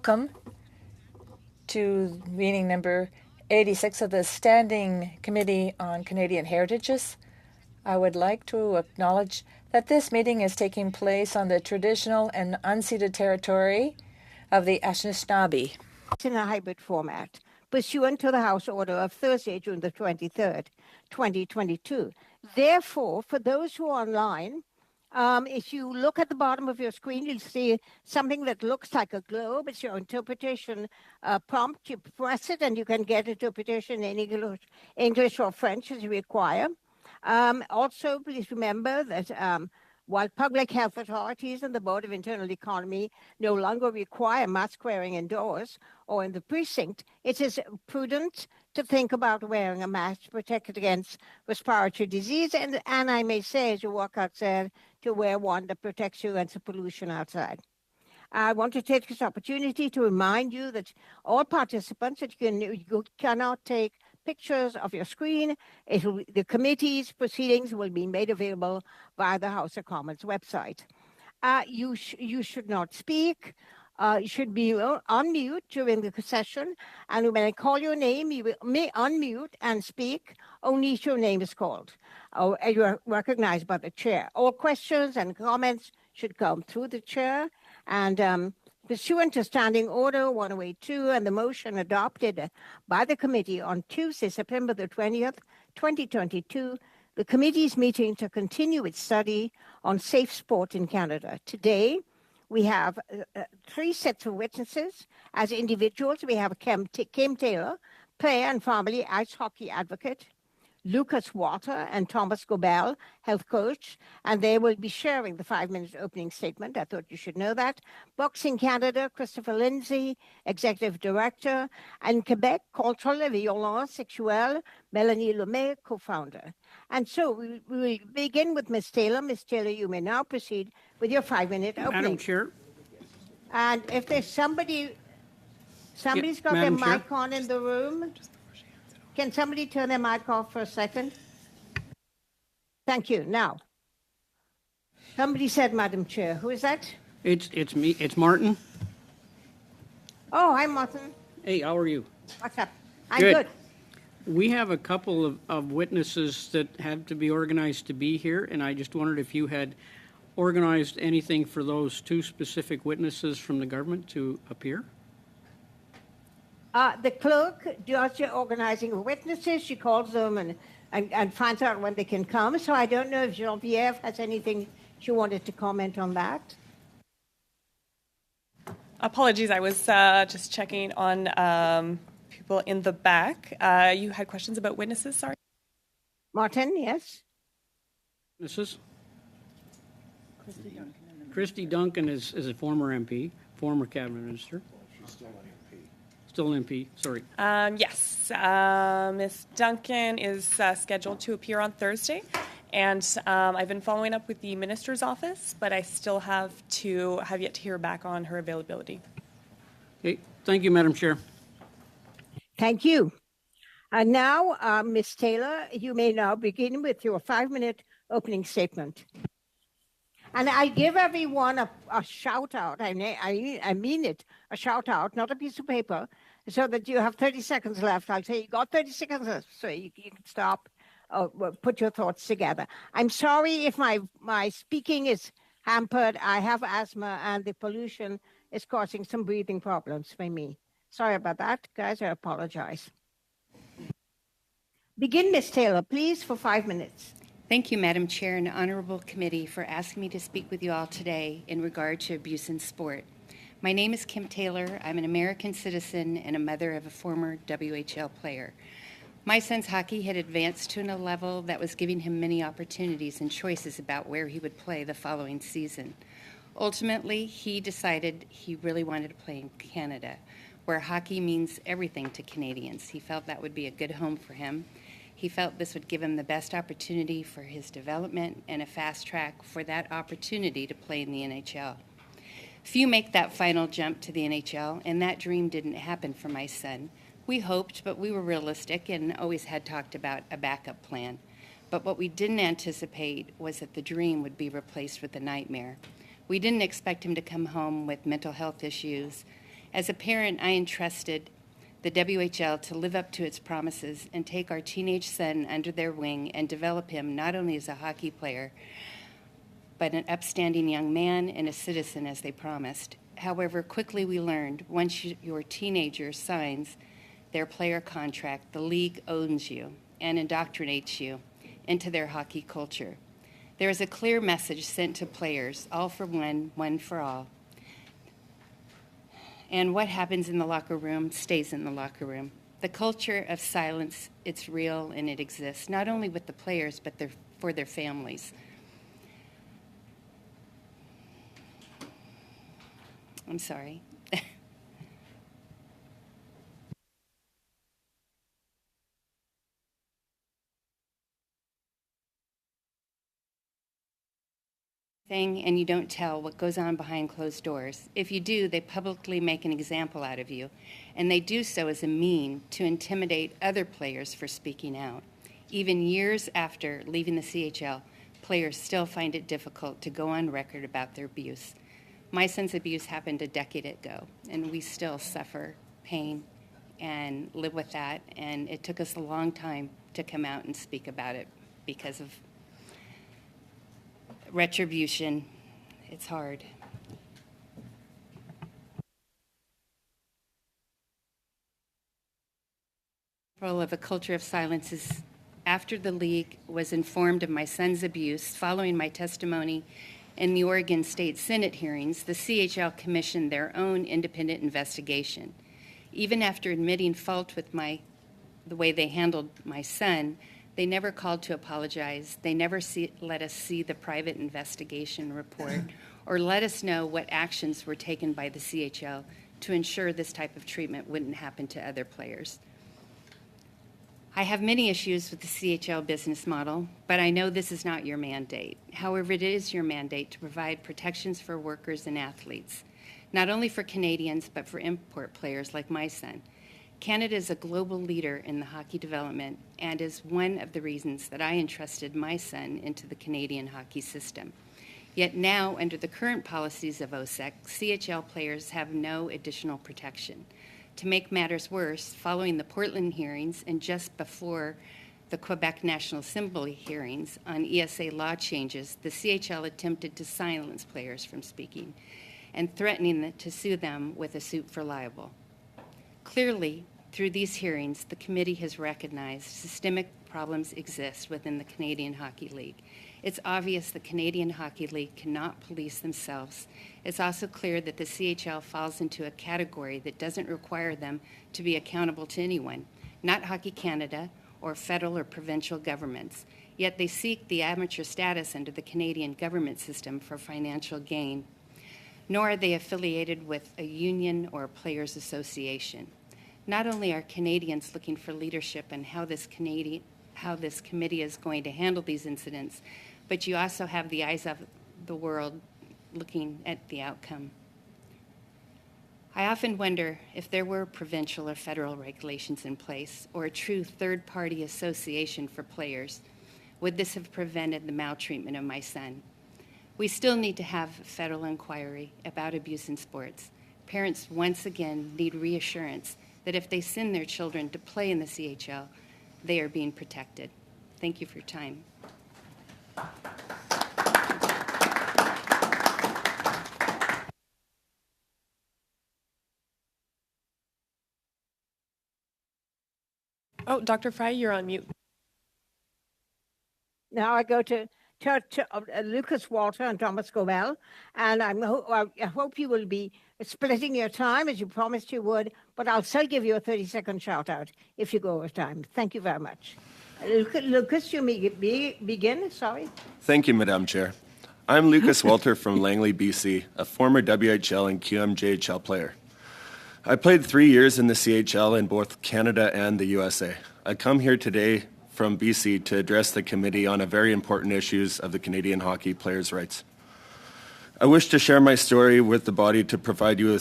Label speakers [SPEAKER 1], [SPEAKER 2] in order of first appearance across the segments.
[SPEAKER 1] Welcome to meeting number 86 of the Standing Committee on Canadian Heritages. I would like to acknowledge that this meeting is taking place on the traditional and unceded territory of the Anishinaabe.
[SPEAKER 2] In a hybrid format, pursuant to the House Order of Thursday, June the 23rd, 2022. Therefore, for those who are online, if you look at the bottom of your screen, you'll see something that looks like a globe. It's your interpretation prompt. You press it and you can get interpretation in English or French as you require. Also, please remember that while public health authorities and the Board of Internal Economy no longer require mask wearing indoors or in the precinct, it is prudent to think about wearing a mask to protect against respiratory disease. And I may say, as you walk outside, to wear one that protects you against the pollution outside. I want to take this opportunity to remind you that all participants, that you cannot take pictures of your screen. The committee's proceedings will be made available via the House of Commons website. You should not speak. You should be on mute during the session. And when I call your name, you may unmute and speak only if your name is called or you are recognized by the chair. All questions and comments should come through the chair. And pursuant to Standing Order 1082 and the motion adopted by the committee on Tuesday, September the 20th, 2022, the committee's meeting to continue its study on safe sport in Canada. Today, we have three sets of witnesses. As individuals, we have Kim Taylor, player and formerly ice hockey advocate, Lucas Walter and Thomas Gobel, health coach, and they will be sharing the 5-minute opening statement. I thought you should know that. Boxing Canada, Christopher Lindsay, Executive Director, and Quebec, Cultural et Violence Sexuelle, Melanie Lemay, co-founder. And so we will begin with Ms. Taylor. Ms. Taylor, you may now proceed with your 5-minute opening.
[SPEAKER 3] Madam Chair.
[SPEAKER 2] And if there's somebody's got their mic on in the room. Can somebody turn their mic off for a second? Thank you. Now, somebody said, Madam Chair. Who is that?
[SPEAKER 3] It's me. It's Martin.
[SPEAKER 2] Oh, hi, Martin.
[SPEAKER 3] Hey, how are you?
[SPEAKER 2] What's up? I'm good.
[SPEAKER 3] We have a couple of witnesses that have to be organized to be here, and I just wondered if you had organized anything for those two specific witnesses from the government to appear?
[SPEAKER 2] The clerk does your organizing witnesses. She calls them and finds out when they can come. So I don't know if Geneviève has anything she wanted to comment on that.
[SPEAKER 4] Apologies, I was just checking on people in the back. You had questions about witnesses, sorry?
[SPEAKER 2] Martin, yes?
[SPEAKER 3] Witnesses? Christy Duncan is a former MP, former cabinet minister. She's still an MP, sorry.
[SPEAKER 4] Yes, Ms. Duncan is scheduled to appear on Thursday, and I've been following up with the minister's office, but I still have yet to hear back on her availability.
[SPEAKER 3] Okay, thank you, Madam Chair.
[SPEAKER 2] Thank you. And now, Ms. Taylor, you may now begin with your 5-minute opening statement. And I give everyone a shout out. I mean it, a shout out, not a piece of paper, so that you have 30 seconds left. I'll say you got 30 seconds left, so you can stop, put your thoughts together. I'm sorry if my speaking is hampered. I have asthma and the pollution is causing some breathing problems for me. Sorry about that, guys, I apologize. Begin, Ms. Taylor, please, for 5 minutes.
[SPEAKER 5] Thank you, Madam Chair and Honorable Committee, for asking me to speak with you all today in regard to abuse in sport. My name is Kim Taylor. I'm an American citizen and a mother of a former WHL player. My son's hockey had advanced to a level that was giving him many opportunities and choices about where he would play the following season. Ultimately, he decided he really wanted to play in Canada, where hockey means everything to Canadians. He felt that would be a good home for him. He felt this would give him the best opportunity for his development and a fast track for that opportunity to play in the NHL. Few make that final jump to the NHL, and that dream didn't happen for my son. We hoped, but we were realistic and always had talked about a backup plan. But what we didn't anticipate was that the dream would be replaced with a nightmare. We didn't expect him to come home with mental health issues As a parent, I entrusted the WHL to live up to its promises and take our teenage son under their wing and develop him not only as a hockey player, but an upstanding young man and a citizen as they promised. However, quickly we learned once your teenager signs their player contract, the league owns you and indoctrinates you into their hockey culture. There is a clear message sent to players, all for one, one for all. And what happens in the locker room stays in the locker room. The culture of silence, it's real and it exists, not only with the players, but for their families. I'm sorry. And you don't tell what goes on behind closed doors. If you do, they publicly make an example out of you, and they do so as a mean to intimidate other players for speaking out. Even years after leaving the CHL, players still find it difficult to go on record about their abuse. My son's abuse happened a decade ago, and we still suffer pain and live with that, and it took us a long time to come out and speak about it because of retribution. It's hard. Of a culture of silence is after the league was informed of my son's abuse following my testimony in the Oregon State Senate hearings, the CHL commissioned their own independent investigation. Even after admitting fault with the way they handled my son, they never called to apologize. They never let us see the private investigation report or let us know what actions were taken by the CHL to ensure this type of treatment wouldn't happen to other players. I have many issues with the CHL business model, but I know this is not your mandate. However, it is your mandate to provide protections for workers and athletes, not only for Canadians, but for import players like my son. Canada is a global leader in the hockey development and is one of the reasons that I entrusted my son into the Canadian hockey system. Yet now, under the current policies of OSEC, CHL players have no additional protection. To make matters worse, following the Portland hearings and just before the Quebec National Assembly hearings on ESA law changes, the CHL attempted to silence players from speaking and threatening to sue them with a suit for libel. Clearly, through these hearings, the committee has recognized systemic problems exist within the Canadian Hockey League. It's obvious the Canadian Hockey League cannot police themselves. It's also clear that the CHL falls into a category that doesn't require them to be accountable to anyone, not Hockey Canada or federal or provincial governments. Yet they seek the amateur status under the Canadian government system for financial gain, nor are they affiliated with a union or a players' association. Not only are Canadians looking for leadership and how this committee is going to handle these incidents, but you also have the eyes of the world looking at the outcome. I often wonder if there were provincial or federal regulations in place or a true third-party association for players, would this have prevented the maltreatment of my son? We still need to have a federal inquiry about abuse in sports. Parents once again need reassurance that if they send their children to play in the CHL, they are being protected. Thank you for your time.
[SPEAKER 4] Oh, Dr. Fry, you're on mute.
[SPEAKER 2] Now I go to Lucas Walter and Thomas Gobel, and I hope you will be splitting your time as you promised you would, but I'll still give you a 30-second shout-out if you go over time. Thank you very much. Lucas, you may begin, sorry.
[SPEAKER 6] Thank you, Madam Chair. I'm Lucas Walter from Langley, BC, a former WHL and QMJHL player. I played 3 years in the CHL in both Canada and the USA. I come here today from BC to address the committee on a very important issues of the Canadian hockey players' rights. I wish to share my story with the body to provide you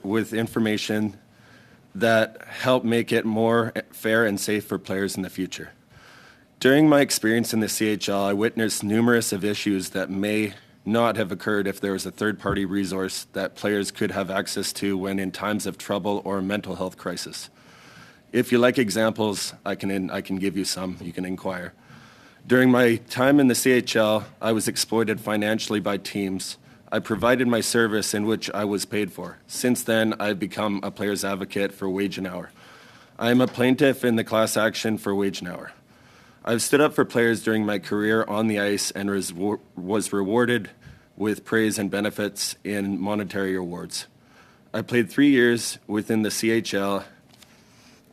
[SPEAKER 6] with information that help make it more fair and safe for players in the future. During my experience in the CHL, I witnessed numerous of issues that may not have occurred if there was a third-party resource that players could have access to when in times of trouble or mental health crisis. If you like examples, I can give you some. You can inquire. During my time in the CHL, I was exploited financially by teams. I provided my service in which I was paid for. Since then, I've become a player's advocate for wage and hour. I am a plaintiff in the class action for wage and hour. I've stood up for players during my career on the ice and was rewarded with praise and benefits in monetary awards. I played 3 years within the CHL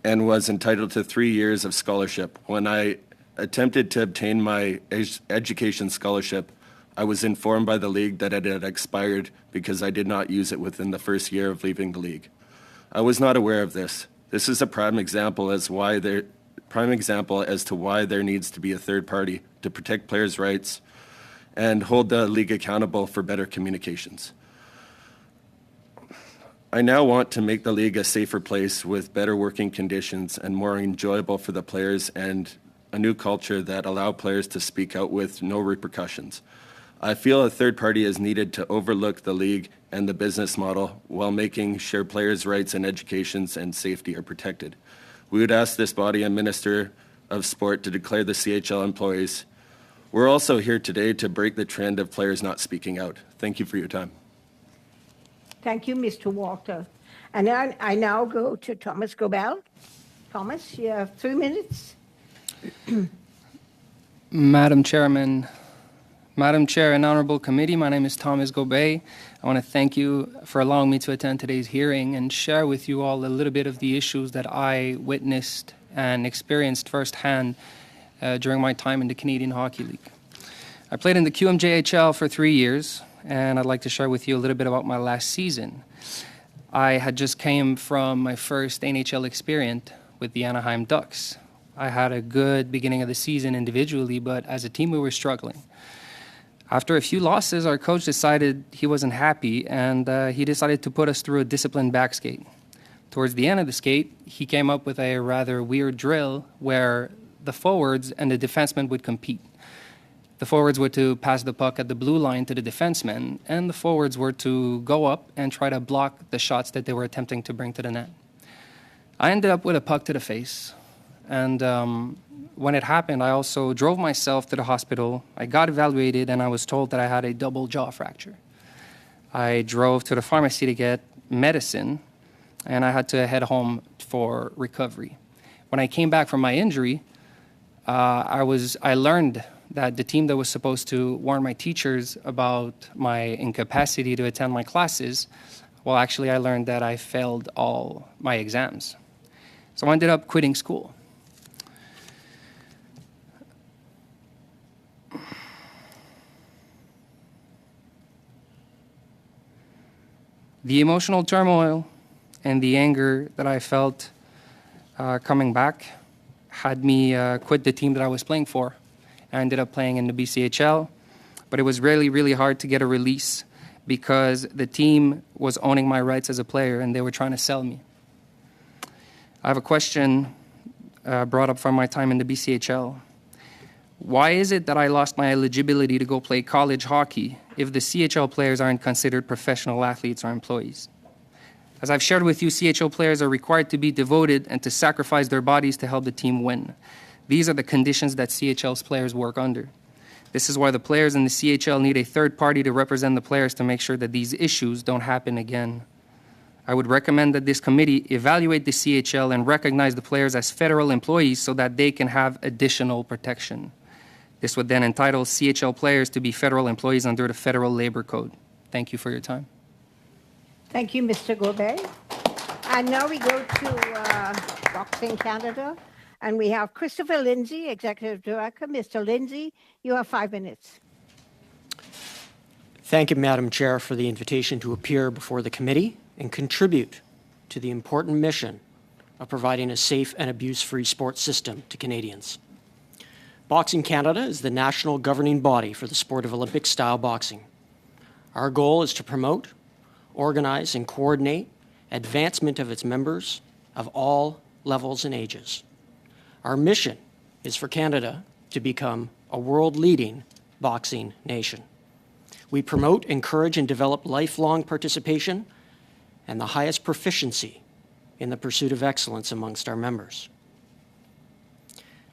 [SPEAKER 6] and was entitled to 3 years of scholarship. When I attempted to obtain my education scholarship, I was informed by the league that it had expired because I did not use it within the first year of leaving the league. I was not aware of this. This is a prime example as to why there needs to be a third party to protect players' rights and hold the league accountable for better communications. I now want to make the league a safer place with better working conditions and more enjoyable for the players, and a new culture that allow players to speak out with no repercussions. I feel a third party is needed to overlook the league and the business model while making sure players' rights and educations and safety are protected. We would ask this body and Minister of Sport to declare the CHL employees. We're also here today to break the trend of players not speaking out. Thank you for your time.
[SPEAKER 2] Thank you, Mr. Walter. And I now go to Thomas Gobel. Thomas, you have 3 minutes.
[SPEAKER 7] Madam Chair and Honorable Committee, my name is Thomas Gobey. I want to thank you for allowing me to attend today's hearing and share with you all a little bit of the issues that I witnessed and experienced firsthand during my time in the Canadian Hockey League. I played in the QMJHL for 3 years, and I'd like to share with you a little bit about my last season. I had just came from my first NHL experience with the Anaheim Ducks. I had a good beginning of the season individually, but as a team we were struggling. After a few losses, our coach decided he wasn't happy, and he decided to put us through a disciplined back skate. Towards the end of the skate, he came up with a rather weird drill where the forwards and the defensemen would compete. The forwards were to pass the puck at the blue line to the defensemen, and the forwards were to go up and try to block the shots that they were attempting to bring to the net. I ended up with a puck to the face, and when it happened, I also drove myself to the hospital. I got evaluated, and I was told that I had a double jaw fracture. I drove to the pharmacy to get medicine, and I had to head home for recovery. When I came back from my injury, I learned that the team that was supposed to warn my teachers about my incapacity to attend my classes, well, actually, I learned that I failed all my exams. So I ended up quitting school. The emotional turmoil and the anger that I felt coming back had me quit the team that I was playing for. I ended up playing in the BCHL, but it was really, really hard to get a release because the team was owning my rights as a player and they were trying to sell me. I have a question brought up from my time in the BCHL. Why is it that I lost my eligibility to go play college hockey if the CHL players aren't considered professional athletes or employees? As I've shared with you, CHL players are required to be devoted and to sacrifice their bodies to help the team win. These are the conditions that CHL's players work under. This is why the players in the CHL need a third party to represent the players to make sure that these issues don't happen again. I would recommend that this committee evaluate the CHL and recognize the players as federal employees so that they can have additional protection. This would then entitle CHL players to be federal employees under the Federal Labor Code. Thank you for your time.
[SPEAKER 2] Thank you, Mr. Gobey. And now we go to Boxing Canada, and we have Christopher Lindsay, Executive Director. Mr. Lindsay, you have 5 minutes.
[SPEAKER 8] Thank you, Madam Chair, for the invitation to appear before the committee and contribute to the important mission of providing a safe and abuse-free sports system to Canadians. Boxing Canada is the national governing body for the sport of Olympic-style boxing. Our goal is to promote, organize, and coordinate advancement of its members of all levels and ages. Our mission is for Canada to become a world-leading boxing nation. We promote, encourage, and develop lifelong participation and the highest proficiency in the pursuit of excellence amongst our members.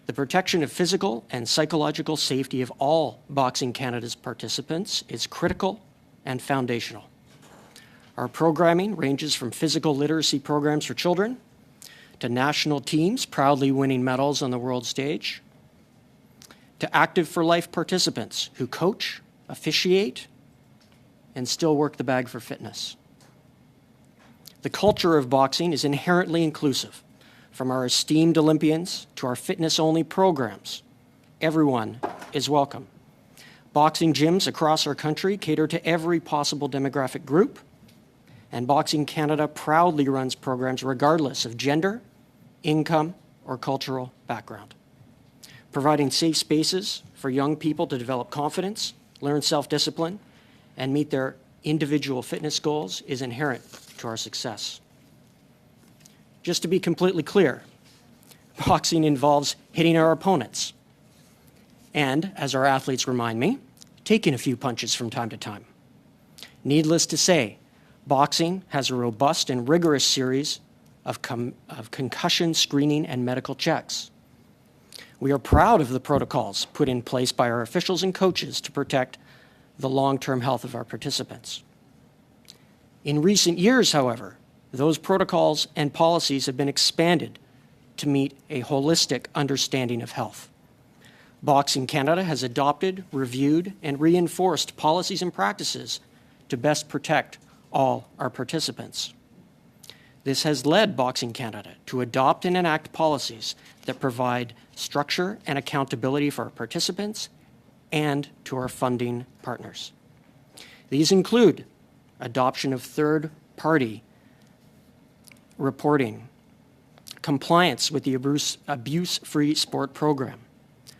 [SPEAKER 8] The protection of physical and psychological safety of all Boxing Canada's participants is critical and foundational. Our programming ranges from physical literacy programs for children to national teams proudly winning medals on the world stage, to Active for Life participants who coach, officiate, and still work the bag for fitness. The culture of boxing is inherently inclusive. From our esteemed Olympians to our fitness-only programs, everyone is welcome. Boxing gyms across our country cater to every possible demographic group, and Boxing Canada proudly runs programs regardless of gender, income, or cultural background. Providing safe spaces for young people to develop confidence, learn self-discipline, and meet their individual fitness goals is inherent to our success. Just to be completely clear, boxing involves hitting our opponents and, as our athletes remind me, taking a few punches from time to time. Needless to say, boxing has a robust and rigorous series of concussion screening and medical checks. We are proud of the protocols put in place by our officials and coaches to protect the long-term health of our participants. In recent years, however, those protocols and policies have been expanded to meet a holistic understanding of health. Boxing Canada has adopted, reviewed, and reinforced policies and practices to best protect all our participants. This has led Boxing Canada to adopt and enact policies that provide structure and accountability for our participants and to our funding partners. These include adoption of third-party reporting, compliance with the abuse-free sport program,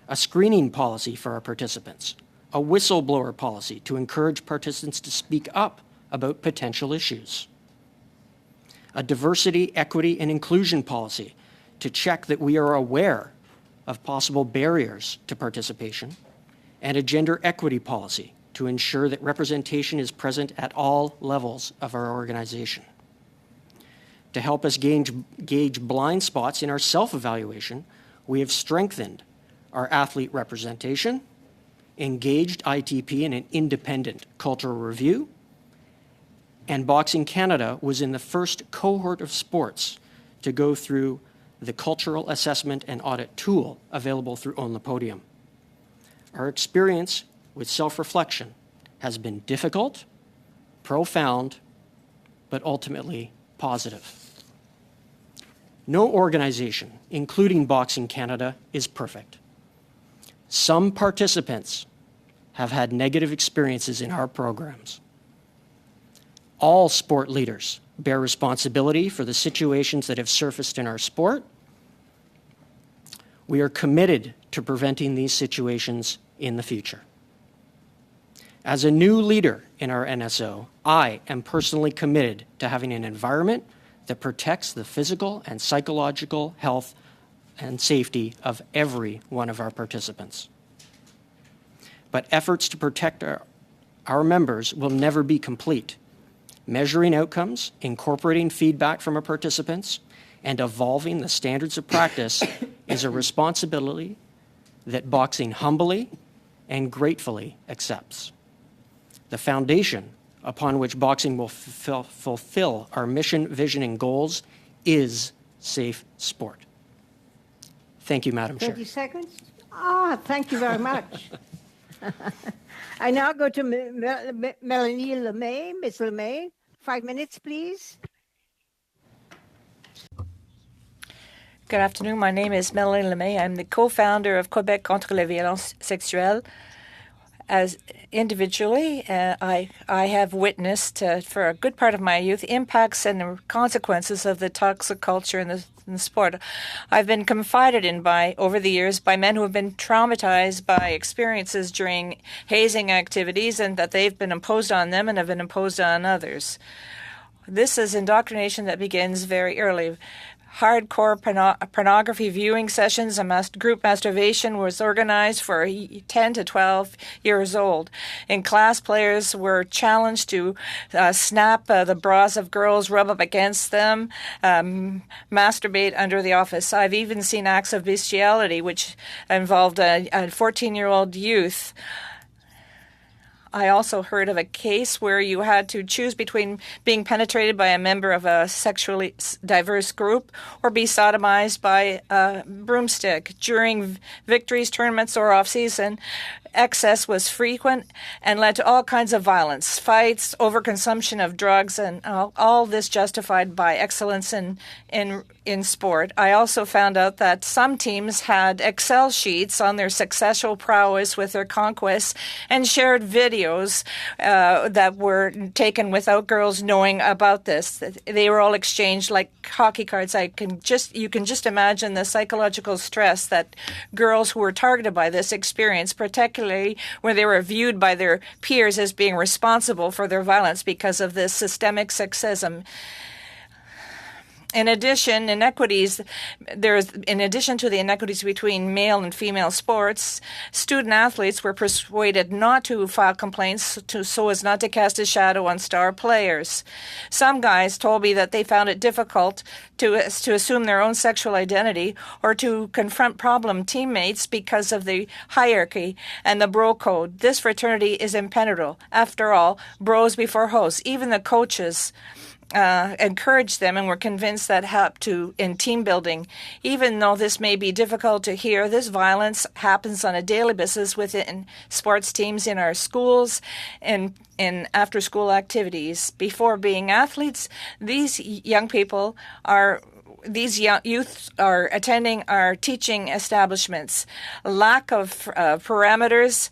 [SPEAKER 8] a screening policy for our participants, a whistleblower policy to encourage participants to speak up about potential issues, a diversity, equity, and inclusion policy to check that we are aware of possible barriers to participation, and a gender equity policy to ensure that representation is present at all levels of our organization. To help us gauge blind spots in our self-evaluation, we have strengthened our athlete representation, engaged ITP in an independent cultural review, and Boxing Canada was in the first cohort of sports to go through the cultural assessment and audit tool available through Own the Podium. Our experience with self-reflection has been difficult, profound, but ultimately positive. No organization, including Boxing Canada, is perfect. Some participants have had negative experiences in our programs. All sport leaders bear responsibility for the situations that have surfaced in our sport. We are committed to preventing these situations in the future. As a new leader in our NSO, I am personally committed to having an environment that protects the physical and psychological health and safety of every one of our participants. But efforts to protect our members will never be complete. Measuring outcomes, incorporating feedback from our participants, and evolving the standards of practice is a responsibility that boxing humbly and gratefully accepts. The foundation upon which boxing will fulfill our mission, vision, and goals is safe sport. Thank you, Madam Chair.
[SPEAKER 2] 30 seconds? Thank you very much. I now go to Melanie Lemay. Ms. Lemay, 5 minutes, please.
[SPEAKER 1] Good afternoon. My name is Melanie Lemay. I'm the co-founder of Québec contre la violence sexuelle. As individually, I have witnessed for a good part of my youth impacts and the consequences of the toxic culture in the sport. I've been confided in over the years by men who have been traumatized by experiences during hazing activities and that they've been imposed on them and have been imposed on others. This is indoctrination that begins very early. hardcore pornography viewing sessions and group masturbation was organized for 10 to 12 years old. In class, players were challenged to snap the bras of girls, rub up against them, masturbate under the office. I've even seen acts of bestiality which involved a 14-year-old youth. I also heard of a case where you had to choose between being penetrated by a member of a sexually diverse group or be sodomized by a broomstick. During victories, tournaments, or off-season, excess was frequent and led to all kinds of violence, fights, overconsumption of drugs, and all this justified by excellence in sport. I also found out that some teams had Excel sheets on their successful prowess with their conquests and shared videos that were taken without girls knowing about this. They were all exchanged like hockey cards. You can just imagine the psychological stress that girls who were targeted by this experienced, particularly where they were viewed by their peers as being responsible for their violence because of this systemic sexism. In addition to the inequities between male and female sports, student athletes were persuaded not to file complaints so as not to cast a shadow on star players. Some guys told me that they found it difficult to assume their own sexual identity or to confront problem teammates because of the hierarchy and the bro code. This fraternity is impenetrable. After all, bros before hosts. Even the coaches encouraged them and were convinced that helped in team building. Even though this may be difficult to hear, this violence happens on a daily basis within sports teams, in our schools, and in after-school activities. Before being athletes, these youths are attending our teaching establishments. Lack of parameters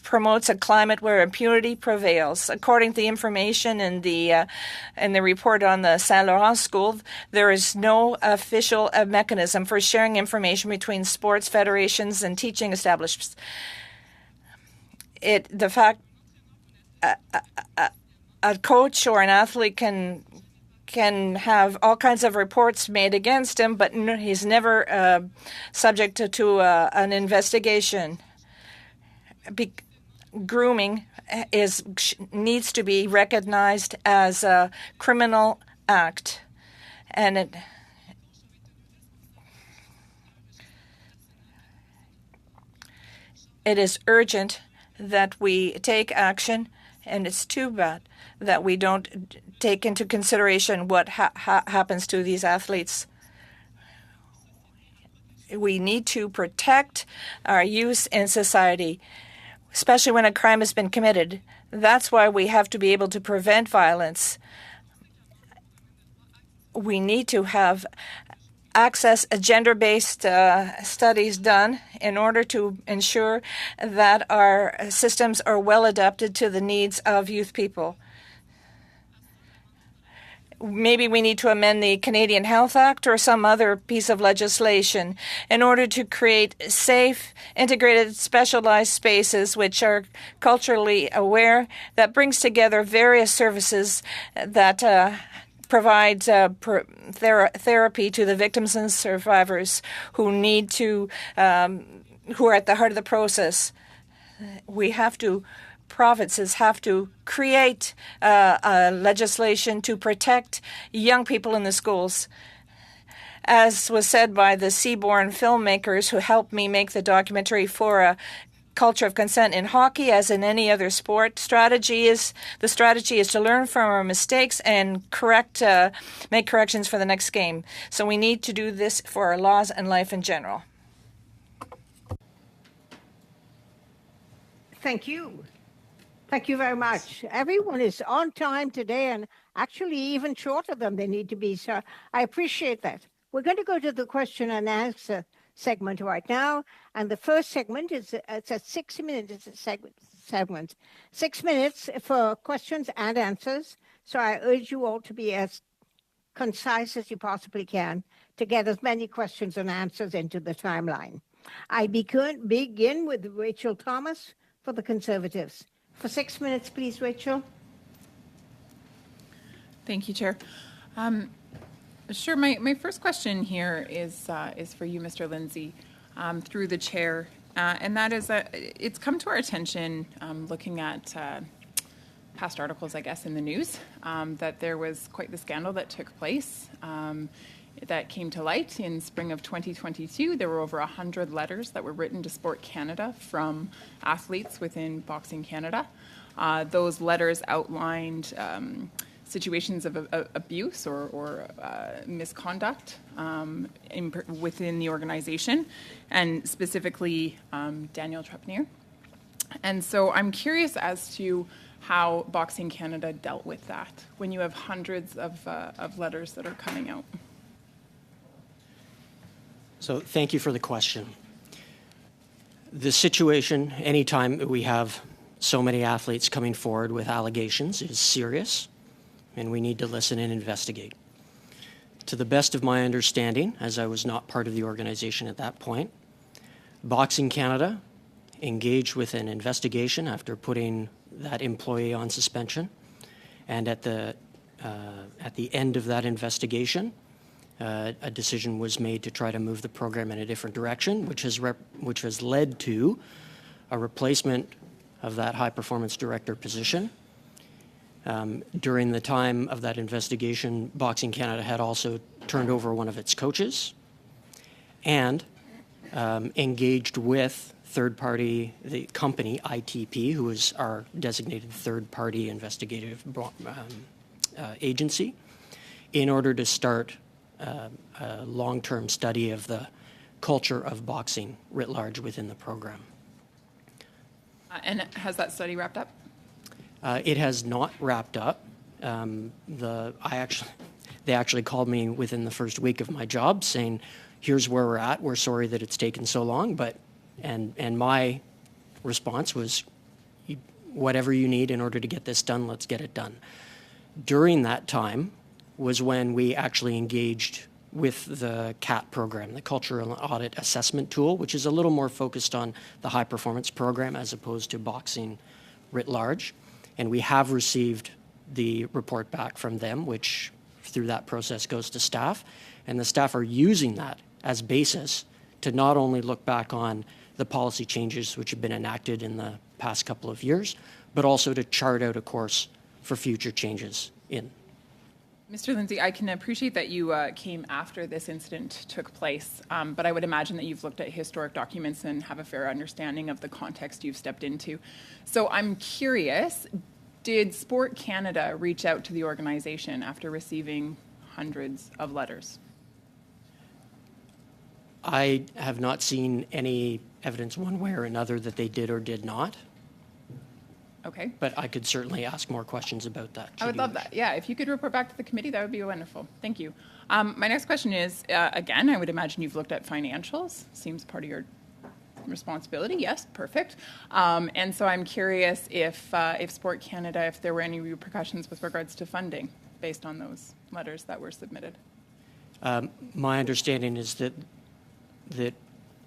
[SPEAKER 1] promotes a climate where impunity prevails. According to the information in the report on the Saint Laurent School, there is no official mechanism for sharing information between sports federations and teaching establishments. The fact a coach or an athlete can have all kinds of reports made against him, but he's never subject to an investigation. Grooming needs to be recognized as a criminal act, and it is urgent that we take action, and it's too bad that we don't take into consideration what happens to these athletes. We need to protect our youth in society, especially when a crime has been committed. That's why we have to be able to prevent violence. We need to have gender-based studies done in order to ensure that our systems are well adapted to the needs of youth people. Maybe we need to amend the Canadian Health Act or some other piece of legislation in order to create safe, integrated, specialized spaces which are culturally aware, that brings together various services that provides therapy to the victims and survivors who are at the heart of the process. Provinces have to create legislation to protect young people in the schools. As was said by the Seaborn filmmakers who helped me make the documentary for a culture of consent in hockey, as in any other sport, the strategy is to learn from our mistakes and make corrections for the next game. So we need to do this for our laws and life in general.
[SPEAKER 2] Thank you. Thank you very much. Everyone is on time today, and actually even shorter than they need to be, so I appreciate that. We're going to go to the question and answer segment right now, and the first segment it's a 6-minute segment. 6 minutes for questions and answers, so I urge you all to be as concise as you possibly can to get as many questions and answers into the timeline. I begin with Rachel Thomas for the Conservatives. For 6 minutes, please, Rachel.
[SPEAKER 9] Thank you, Chair. Sure. My first question here is for you, Mr. Lindsay, through the chair, and that is that it's come to our attention, looking at past articles, I guess, in the news, that there was quite the scandal that took place. That came to light in spring of 2022. There were over 100 letters that were written to Sport Canada from athletes within Boxing Canada. Those letters outlined situations of abuse or misconduct within the organization, and specifically Daniel Trepanier. And so I'm curious as to how Boxing Canada dealt with that when you have hundreds of letters that are coming out.
[SPEAKER 8] So thank you for the question. The situation, anytime we have so many athletes coming forward with allegations, is serious, and we need to listen and investigate. To the best of my understanding, as I was not part of the organization at that point, Boxing Canada engaged with an investigation after putting that employee on suspension, and at the end of that investigation, a decision was made to try to move the program in a different direction, which has led to a replacement of that high-performance director position. During the time of that investigation, Boxing Canada had also turned over one of its coaches and engaged with third-party, the company ITP, who is our designated third-party investigative agency, in order to start a long-term study of the culture of boxing writ large within the program.
[SPEAKER 9] And has that study wrapped up?
[SPEAKER 8] It has not wrapped up. They actually called me within the first week of my job saying, here's where we're at. We're sorry that it's taken so long, and my response was, whatever you need in order to get this done, let's get it done. During that time was when we actually engaged with the CAT program, the Cultural Audit Assessment Tool, which is a little more focused on the high performance program as opposed to boxing writ large. And we have received the report back from them, which through that process goes to staff. And the staff are using that as basis to not only look back on the policy changes which have been enacted in the past couple of years, but also to chart out a course for future changes in.
[SPEAKER 9] Mr. Lindsay, I can appreciate that you came after this incident took place, but I would imagine that you've looked at historic documents and have a fair understanding of the context you've stepped into. So I'm curious, did Sport Canada reach out to the organization after receiving hundreds of letters?
[SPEAKER 8] I have not seen any evidence one way or another that they did or did not.
[SPEAKER 9] Okay.
[SPEAKER 8] But I could certainly ask more questions about that.
[SPEAKER 9] I would love that. Yeah, if you could report back to the committee, that would be wonderful. Thank you. My next question is, again, I would imagine you've looked at financials. Seems part of your responsibility. Yes, perfect. And so I'm curious if Sport Canada, if there were any repercussions with regards to funding based on those letters that were submitted.
[SPEAKER 8] My understanding is that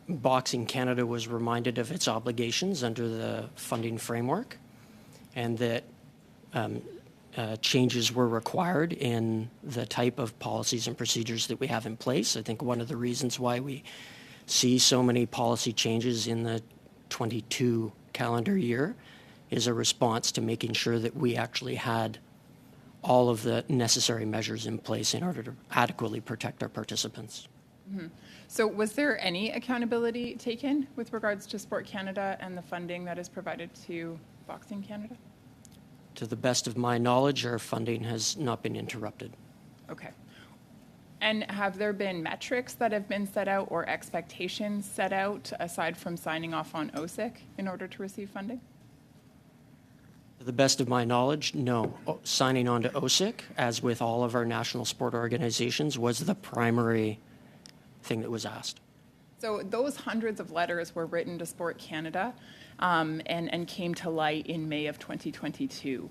[SPEAKER 8] Boxing Canada was reminded of its obligations under the funding framework, and that changes were required in the type of policies and procedures that we have in place. I think one of the reasons why we see so many policy changes in the 22 calendar year is a response to making sure that we actually had all of the necessary measures in place in order to adequately protect our participants.
[SPEAKER 9] Mm-hmm. So was there any accountability taken with regards to Sport Canada and the funding that is provided to Boxing Canada?
[SPEAKER 8] To the best of my knowledge, our funding has not been interrupted.
[SPEAKER 9] Okay. And have there been metrics that have been set out or expectations set out aside from signing off on OSIC in order to receive funding?
[SPEAKER 8] To the best of my knowledge, no. Signing on to OSIC, as with all of our national sport organizations, was the primary thing that was asked.
[SPEAKER 9] So those hundreds of letters were written to Sport Canada and came to light in May of 2022.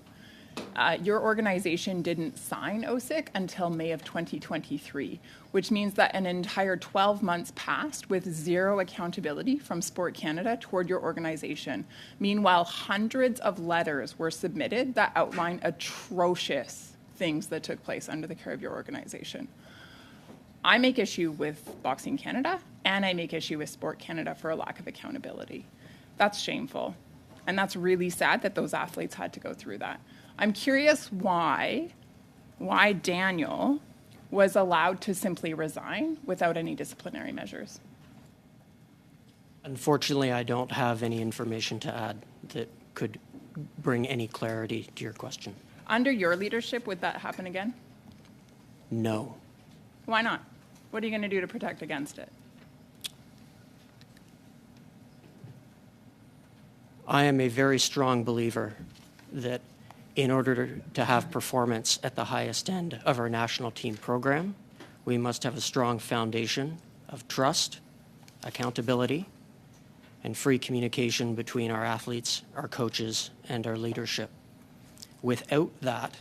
[SPEAKER 9] Your organization didn't sign OSIC until May of 2023, which means that an entire 12 months passed with zero accountability from Sport Canada toward your organization. Meanwhile, hundreds of letters were submitted that outline atrocious things that took place under the care of your organization. I make issue with Boxing Canada and I make issue with Sport Canada for a lack of accountability. That's shameful. And that's really sad that those athletes had to go through that. I'm curious why Daniel was allowed to simply resign without any disciplinary measures.
[SPEAKER 8] Unfortunately, I don't have any information to add that could bring any clarity to your question.
[SPEAKER 9] Under your leadership, would that happen again?
[SPEAKER 8] No.
[SPEAKER 9] Why not? What are you going to do to protect against it?
[SPEAKER 8] I am a very strong believer that in order to have performance at the highest end of our national team program, we must have a strong foundation of trust, accountability, and free communication between our athletes, our coaches, and our leadership. Without that,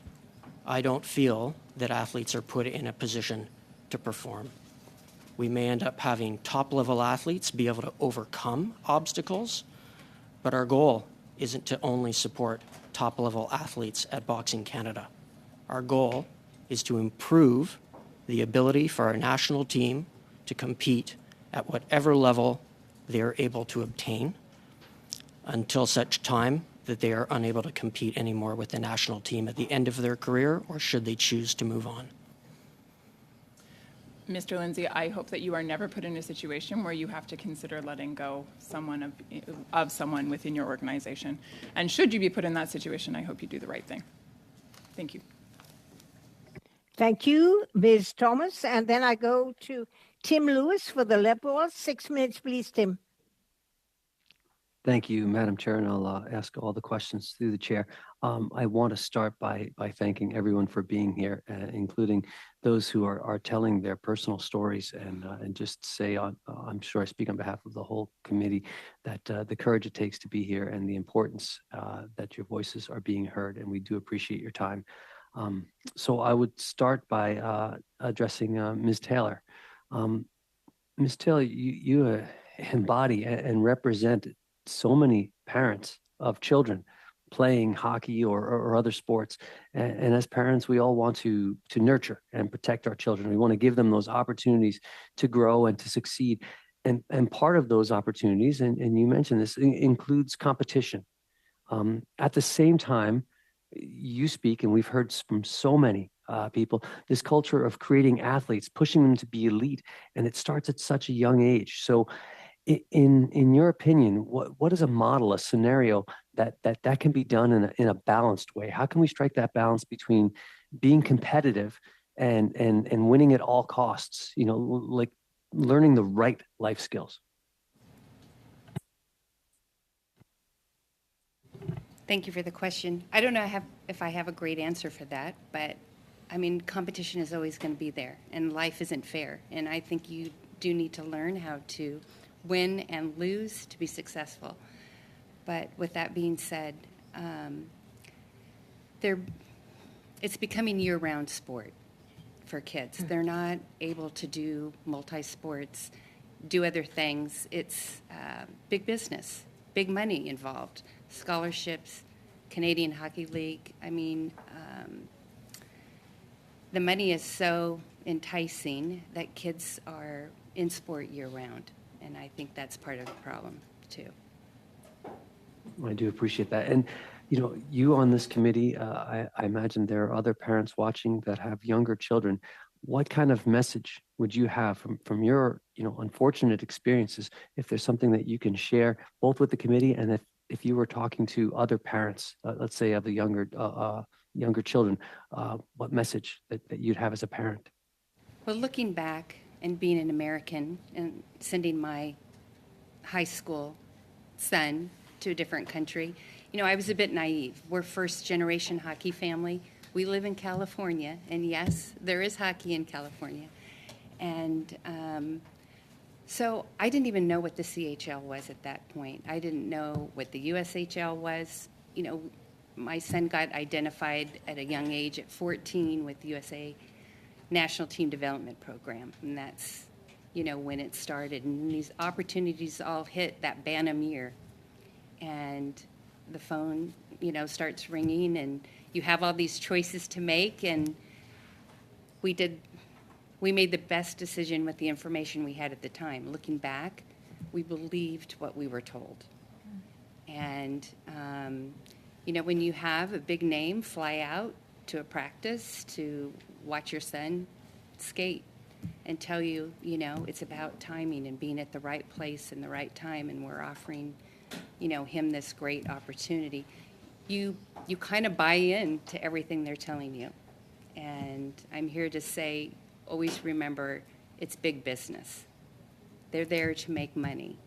[SPEAKER 8] I don't feel that athletes are put in a position to perform. We may end up having top-level athletes be able to overcome obstacles, but our goal isn't to only support top-level athletes at Boxing Canada. Our goal is to improve the ability for our national team to compete at whatever level they are able to obtain until such time that they are unable to compete anymore with the national team at the end of their career, or should they choose to move on.
[SPEAKER 9] Mr. Lindsay, I hope that you are never put in a situation where you have to consider letting go of someone within your organization. And should you be put in that situation, I hope you do the right thing. Thank you.
[SPEAKER 2] Thank you, Ms. Thomas. And then I go to Tim Lewis for the Liberals. 6 minutes, please, Tim.
[SPEAKER 10] Thank you, Madam Chair, and I'll ask all the questions through the chair. I want to start by thanking everyone for being here, including those who are telling their personal stories, and just say, I'm sure I speak on behalf of the whole committee, that the courage it takes to be here and the importance that your voices are being heard, and we do appreciate your time. So I would start by addressing Ms. Taylor. Ms. Taylor, you embody and represent so many parents of children playing hockey or other sports. And as parents, we all want to nurture and protect our children. We want to give them those opportunities to grow and to succeed. And part of those opportunities, and you mentioned this, includes competition. At the same time, you speak, and we've heard from so many people, this culture of creating athletes, pushing them to be elite, and it starts at such a young age. So in your opinion, what is a model, a scenario that can be done in a balanced way? How can we strike that balance between being competitive and winning at all costs? You know, like learning the right life skills.
[SPEAKER 5] Thank you for the question. I don't know if I have a great answer for that, but I mean, competition is always going to be there, and life isn't fair. And I think you do need to learn how to win and lose to be successful. But with that being said, it's becoming year-round sport for kids. They're not able to do multi-sports, do other things. It's big business, big money involved, scholarships, Canadian Hockey League. I mean, the money is so enticing that kids are in sport year-round. And I think that's part of the problem, too.
[SPEAKER 10] I do appreciate that. And, you know, you on this committee, I imagine there are other parents watching that have younger children. What kind of message would you have from your, unfortunate experiences, if there's something that you can share both with the committee and if you were talking to other parents, let's say of the younger children, what message that you'd have as a parent?
[SPEAKER 5] Well, looking back, and being an American and sending my high school son to a different country, I was a bit naive. We're first-generation hockey family. We live in California, and yes, there is hockey in California. And so I didn't even know what the CHL was at that point. I didn't know what the USHL was. My son got identified at a young age at 14 with the USA National Team Development Program, and that's, when it started. And these opportunities all hit that Bantam year, and the phone, starts ringing, and you have all these choices to make, and we We made the best decision with the information we had at the time. Looking back, we believed what we were told. And, when you have a big name fly out to a practice to watch your son skate and tell you, it's about timing and being at the right place and the right time, and we're offering, him this great opportunity, you kind of buy in to everything they're telling you. And I'm here to say, always remember, it's big business. They're there to make money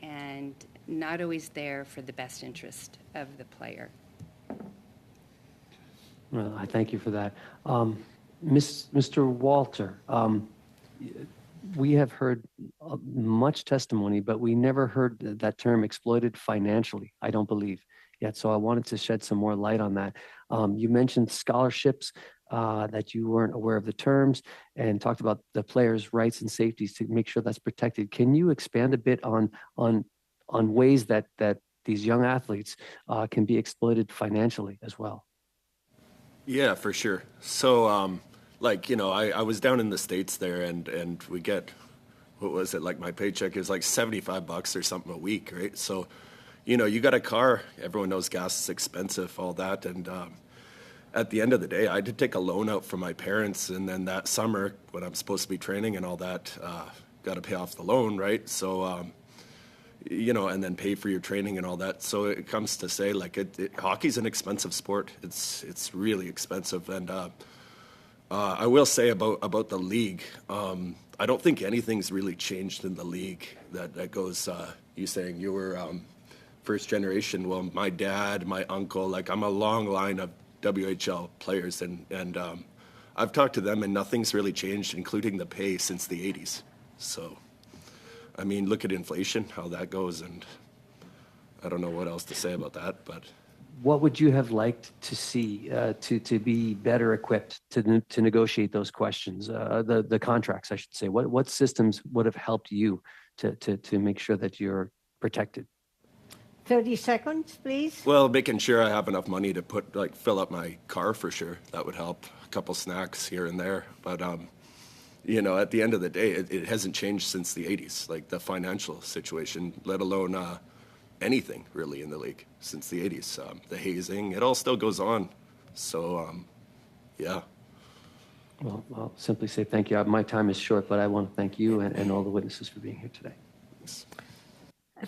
[SPEAKER 5] and not always there for the best interest of the player.
[SPEAKER 10] Well, I thank you for that. Mr. Walter, we have heard much testimony, but we never heard that term exploited financially, I don't believe yet. So I wanted to shed some more light on that. You mentioned scholarships, that you weren't aware of the terms, and talked about the players' rights and safeties to make sure that's protected. Can you expand a bit on ways that these young athletes can be exploited financially as well?
[SPEAKER 6] Yeah, for sure. So, I was down in the States there, and we get, what was it, like my paycheck is like $75 or something a week, right? So, you got a car, everyone knows gas is expensive, all that, and at the end of the day, I had to take a loan out from my parents, and then that summer, when I'm supposed to be training and all that, got to pay off the loan, right? So, and then pay for your training and all that. So it comes to say, hockey's an expensive sport. It's really expensive. And I will say about the league, I don't think anything's really changed in the league that goes, you saying you were first generation. Well, my dad, my uncle, I'm a long line of WHL players, and I've talked to them, and nothing's really changed, including the pay, since the 80s. So, I mean, look at inflation, how that goes, and I don't know what else to say about that. But
[SPEAKER 10] what would you have liked to see to be better equipped to negotiate those questions, the contracts, I should say? What systems would have helped you to make sure that you're protected?
[SPEAKER 2] 30 seconds, please.
[SPEAKER 6] Well, making sure I have enough money to fill up my car for sure. That would help. A couple snacks here and there. But, at the end of the day, it hasn't changed since the 80s, the financial situation, let alone anything really in the league since the 80s. The hazing, it all still goes on. So, yeah.
[SPEAKER 10] Well, I'll simply say thank you. My time is short, but I want to thank you and all the witnesses for being here today.
[SPEAKER 6] Thanks.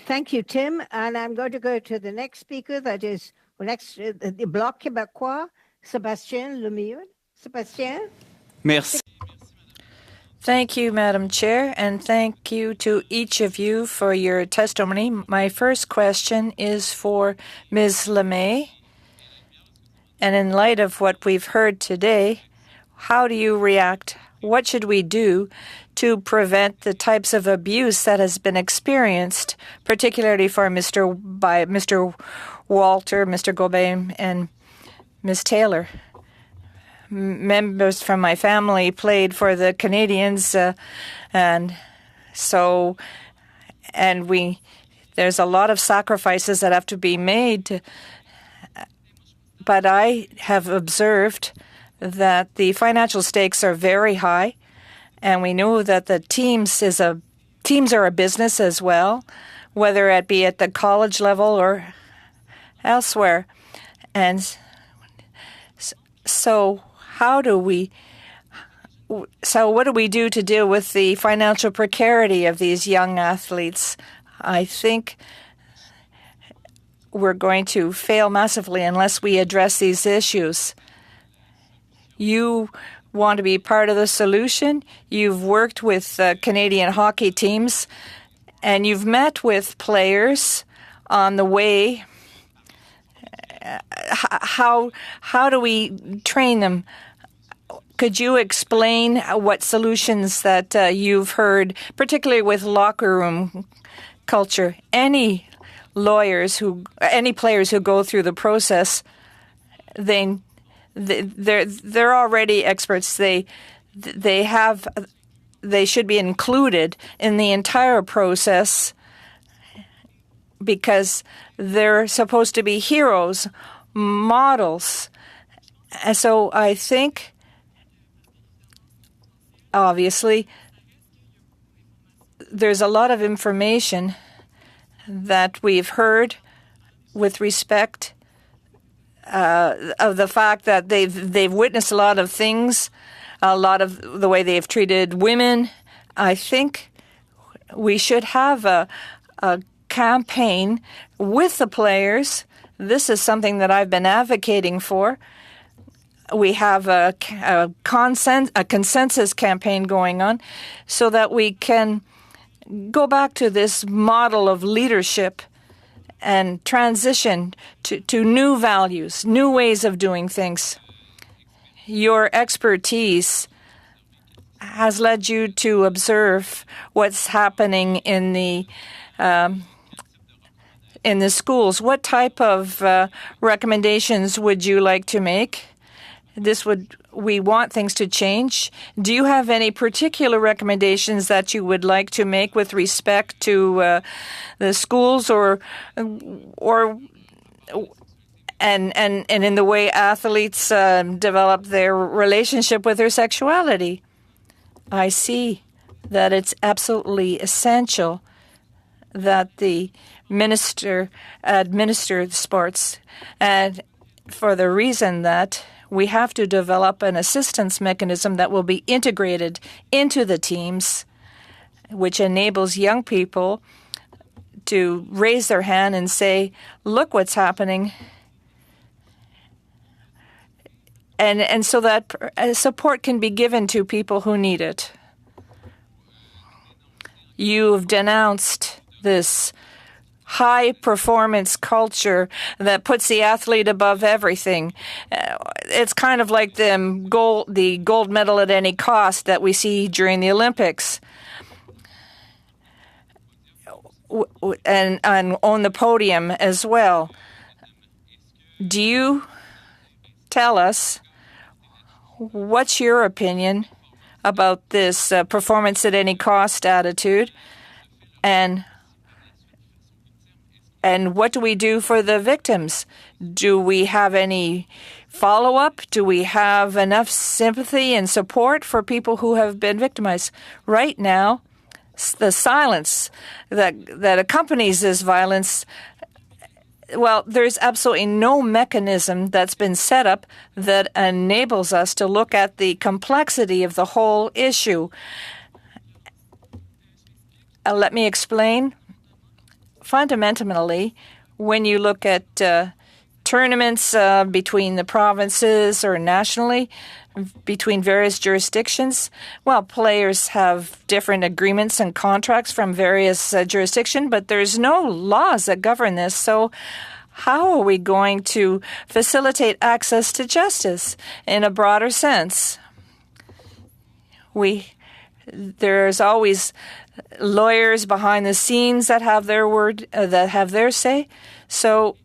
[SPEAKER 2] Thank you, Tim. And I'm going to go to the next speaker, that is the Bloc Québécois, Sébastien Lemieux. Sébastien?
[SPEAKER 11] Merci.
[SPEAKER 1] Thank you, Madam Chair, and thank you to each of you for your testimony. My first question is for Ms. Lemay. And in light of what we've heard today, how do you react? What should we do to prevent the types of abuse that has been experienced, particularly for Mr. Walter, Mr. Gobin, and Ms. Taylor? Members from my family played for the Canadians, there's a lot of sacrifices that have to be made. But I have observed that the financial stakes are very high, and we know that the teams are a business as well, whether it be at the college level or elsewhere. And so what do we do to deal with the financial precarity of these young athletes? I think we're going to fail massively unless we address these issues. You want to be part of the solution. You've worked with Canadian hockey teams, and you've met with players on the way. How do we train them? Could you explain what solutions that you've heard, particularly with locker room culture? Any players who go through the process, they're already experts. They should be included in the entire process because they're supposed to be heroes, models. And so I think Obviously, there's a lot of information that we've heard with respect of the fact that they've witnessed a lot of things, a lot of the way they've treated women. I think we should have a campaign with the players. This is something that I've been advocating for. We have a consensus campaign going on so that we can go back to this model of leadership and transition to new values, new ways of doing things. Your expertise has led you to observe what's happening in the schools. What type of recommendations would you like to make? We want things to change. Do you have any particular recommendations that you would like to make with respect to the schools or and in the way athletes develop their relationship with their sexuality? I see that it's absolutely essential that the minister administer the sports, and for the reason that we have to develop an assistance mechanism that will be integrated into the teams, which enables young people to raise their hand and say, look what's happening. And so that support can be given to people who need it. You've denounced this high-performance culture that puts the athlete above everything. It's kind of like the gold medal at any cost that we see during the Olympics. And on the podium as well. Do you tell us what's your opinion about this performance at any cost attitude, and what do we do for the victims? Do we have any follow-up? Do we have enough sympathy and support for people who have been victimized? Right now, the silence that accompanies this violence, well, there's absolutely no mechanism that's been set up that enables us to look at the complexity of the whole issue. Let me explain. Fundamentally, when you look at tournaments between the provinces or nationally, between various jurisdictions, well, players have different agreements and contracts from various jurisdictions, but there's no laws that govern this. So how are we going to facilitate access to justice in a broader sense? There's always lawyers behind the scenes that have their word, that have their say. So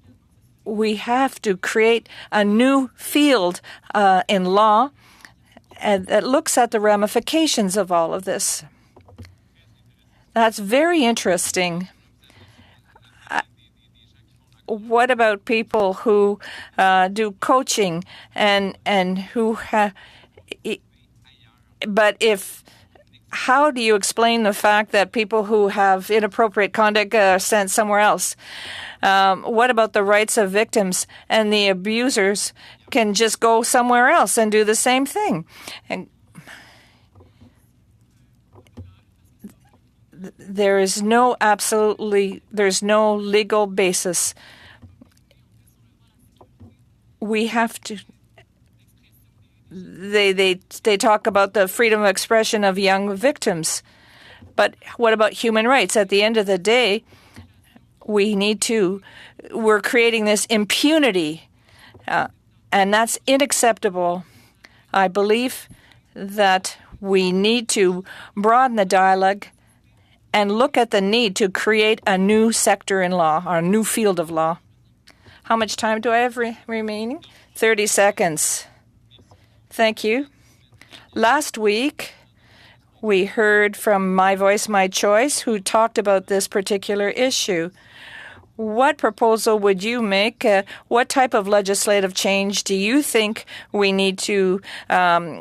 [SPEAKER 1] we have to create a new field in law that looks at the ramifications of all of this. That's very interesting. What about people who do coaching and who how do you explain the fact that people who have inappropriate conduct are sent somewhere else? What about the rights of victims and the abusers can just go somewhere else and do the same thing? And there's no legal basis. We have to. They talk about the freedom of expression of young victims, but what about human rights? At the end of the day, we're creating this impunity, and that's unacceptable. I believe that we need to broaden the dialogue and look at the need to create a new sector in law, or a new field of law. How much time do I have remaining? 30 seconds. Thank you. Last week, we heard from My Voice, My Choice, who talked about this particular issue. what proposal would you make? What type of legislative change do you think we need to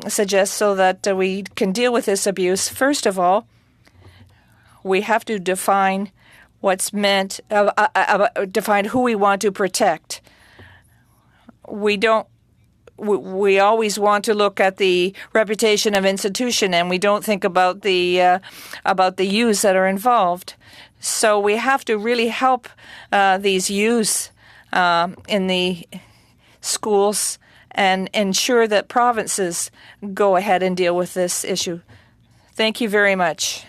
[SPEAKER 1] suggest so that we can deal with this abuse? First of all, we have to define what's meant, define who we want to protect. We always want to look at the reputation of institution, and we don't think about the youths that are involved. So we have to really help these youths in the schools and ensure that provinces go ahead and deal with this issue. Thank you very much.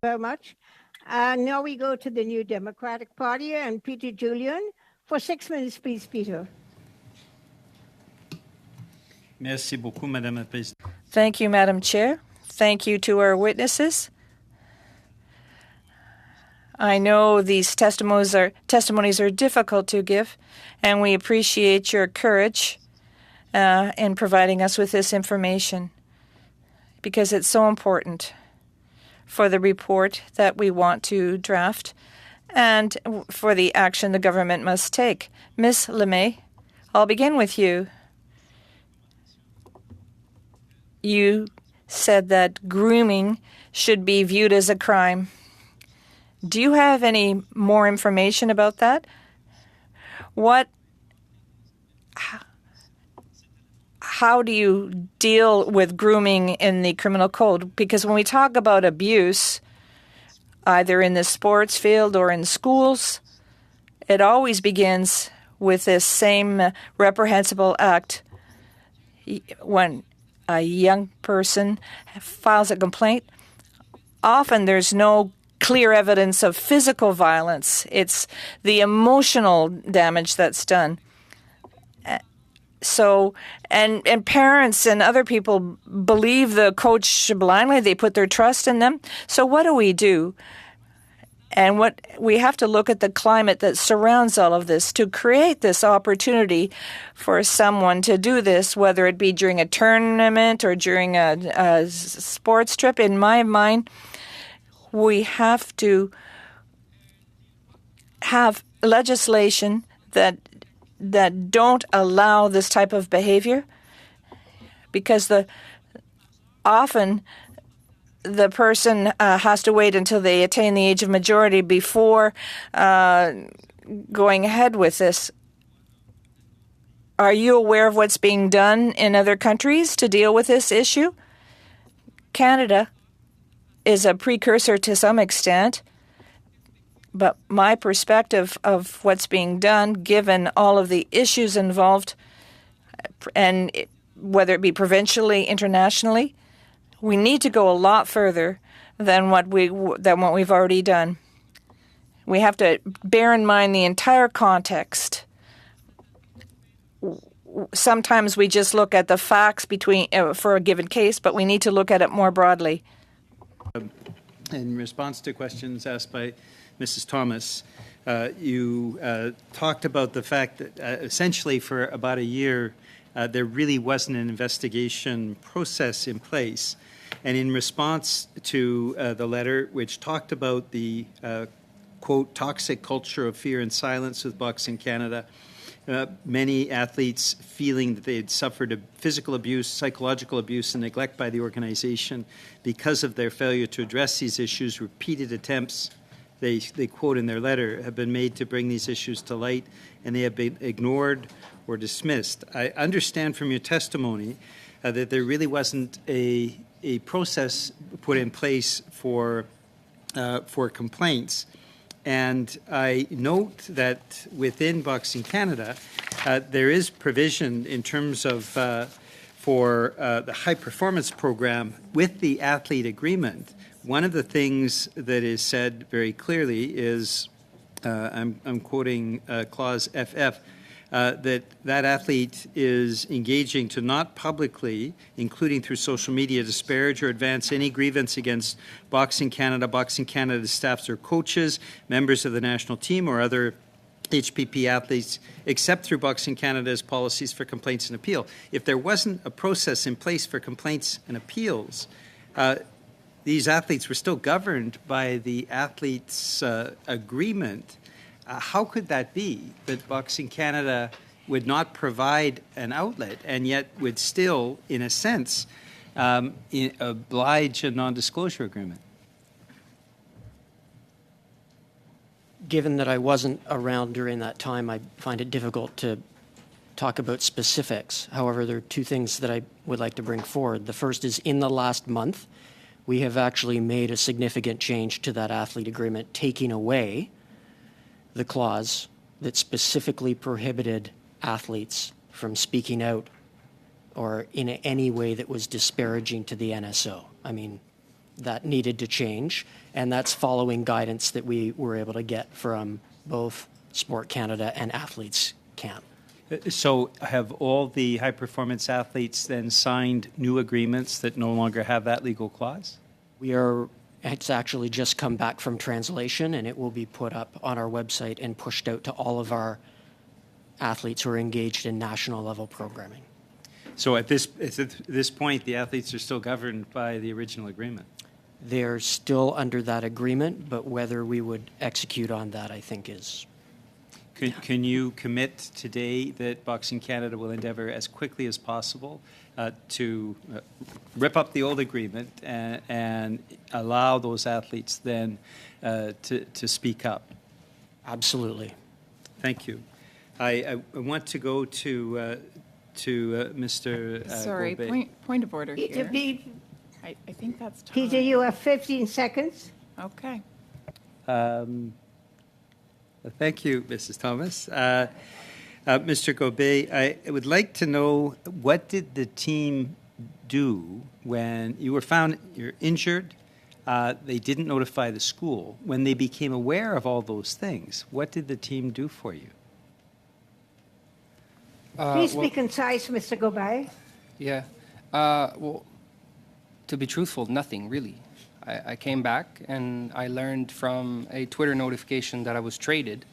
[SPEAKER 2] Very much. Now we go to the New Democratic Party and Peter Julian. For 6 minutes, please, Peter.
[SPEAKER 11] Merci beaucoup, Madame la Présidente.
[SPEAKER 1] Thank you, Madam Chair. Thank you to our witnesses. I know these testimonies are difficult to give, and we appreciate your courage in providing us with this information because it's so important for the report that we want to draft and for the action the government must take. Ms. Lemay, I'll begin with you. You said that grooming should be viewed as a crime. Do you have any more information about that? How do you deal with grooming in the criminal code? Because when we talk about abuse, either in the sports field or in schools, it always begins with this same reprehensible act. When a young person files a complaint, often there's no clear evidence of physical violence. It's the emotional damage that's done. So, and parents and other people believe the coach blindly. They put their trust in them. So what do we do? And what we have to look at the climate that surrounds all of this to create this opportunity for someone to do this, whether it be during a tournament or during a sports trip. In my mind, we have to have legislation that don't allow this type of behavior, because often the person has to wait until they attain the age of majority before going ahead with this. Are you aware of what's being done in other countries to deal with this issue? Canada is a precursor to some extent, but my perspective of what's being done, given all of the issues involved, and whether it be provincially, internationally, we need to go a lot further than what we've already done. We have to bear in mind the entire context. Sometimes we just look at the facts for a given case, but we need to look at it more broadly.
[SPEAKER 11] In response to questions asked by Mrs. Thomas, you talked about the fact that essentially for about a year there really wasn't an investigation process in place. And in response to the letter, which talked about the, quote, toxic culture of fear and silence with Boxing Canada, many athletes feeling that they had suffered physical abuse, psychological abuse, and neglect by the organization because of their failure to address these issues. Repeated attempts, they quote in their letter, have been made to bring these issues to light, and they have been ignored or dismissed. I understand from your testimony that there really wasn't a process put in place for complaints. And I note that within Boxing Canada, there is provision in terms of for the high performance program with the athlete agreement. One of the things that is said very clearly is, I'm quoting clause FF, that athlete is engaging to not publicly, including through social media, disparage or advance any grievance against Boxing Canada staffs or coaches, members of the national team, or other HPP athletes, except through Boxing Canada's policies for complaints and appeal. If there wasn't a process in place for complaints and appeals, these athletes were still governed by the athletes' agreement. How could that be that Boxing Canada would not provide an outlet and yet would still, in a sense, oblige a non-disclosure agreement?
[SPEAKER 8] Given that I wasn't around during that time, I find it difficult to talk about specifics. However, there are two things that I would like to bring forward. The first is, in the last month, we have actually made a significant change to that athlete agreement, taking away the clause that specifically prohibited athletes from speaking out or in any way that was disparaging to the NSO. I mean, that needed to change, and that's following guidance that we were able to get from both Sport Canada and Athletes Camp.
[SPEAKER 11] So have all the high-performance athletes then signed new agreements that no longer have that legal clause?
[SPEAKER 8] It's actually just come back from translation, and it will be put up on our website and pushed out to all of our athletes who are engaged in national level programming.
[SPEAKER 11] So at this point, the athletes are still governed by the original agreement?
[SPEAKER 8] They're still under that agreement, but whether we would execute on that, I think, is...
[SPEAKER 11] Can you commit today that Boxing Canada will endeavor as quickly as possible to rip up the old agreement and allow those athletes then to speak up?
[SPEAKER 8] Absolutely.
[SPEAKER 11] Thank you. I want to go to Mr.
[SPEAKER 9] Sorry,
[SPEAKER 11] Gorbet.
[SPEAKER 9] point of order
[SPEAKER 2] Peter,
[SPEAKER 9] here. I think that's time.
[SPEAKER 2] Peter, you have 15 seconds.
[SPEAKER 9] Okay.
[SPEAKER 11] Thank you, Mrs. Thomas. Mr. Gorbet, I would like to know, what did the team do when you were found you're injured? They didn't notify the school. When they became aware of all those things, what did the team do for you?
[SPEAKER 2] Please be concise, Mr. Gorbet.
[SPEAKER 7] Yeah. Well, to be truthful, nothing really. I came back and I learned from a Twitter notification that I was traded,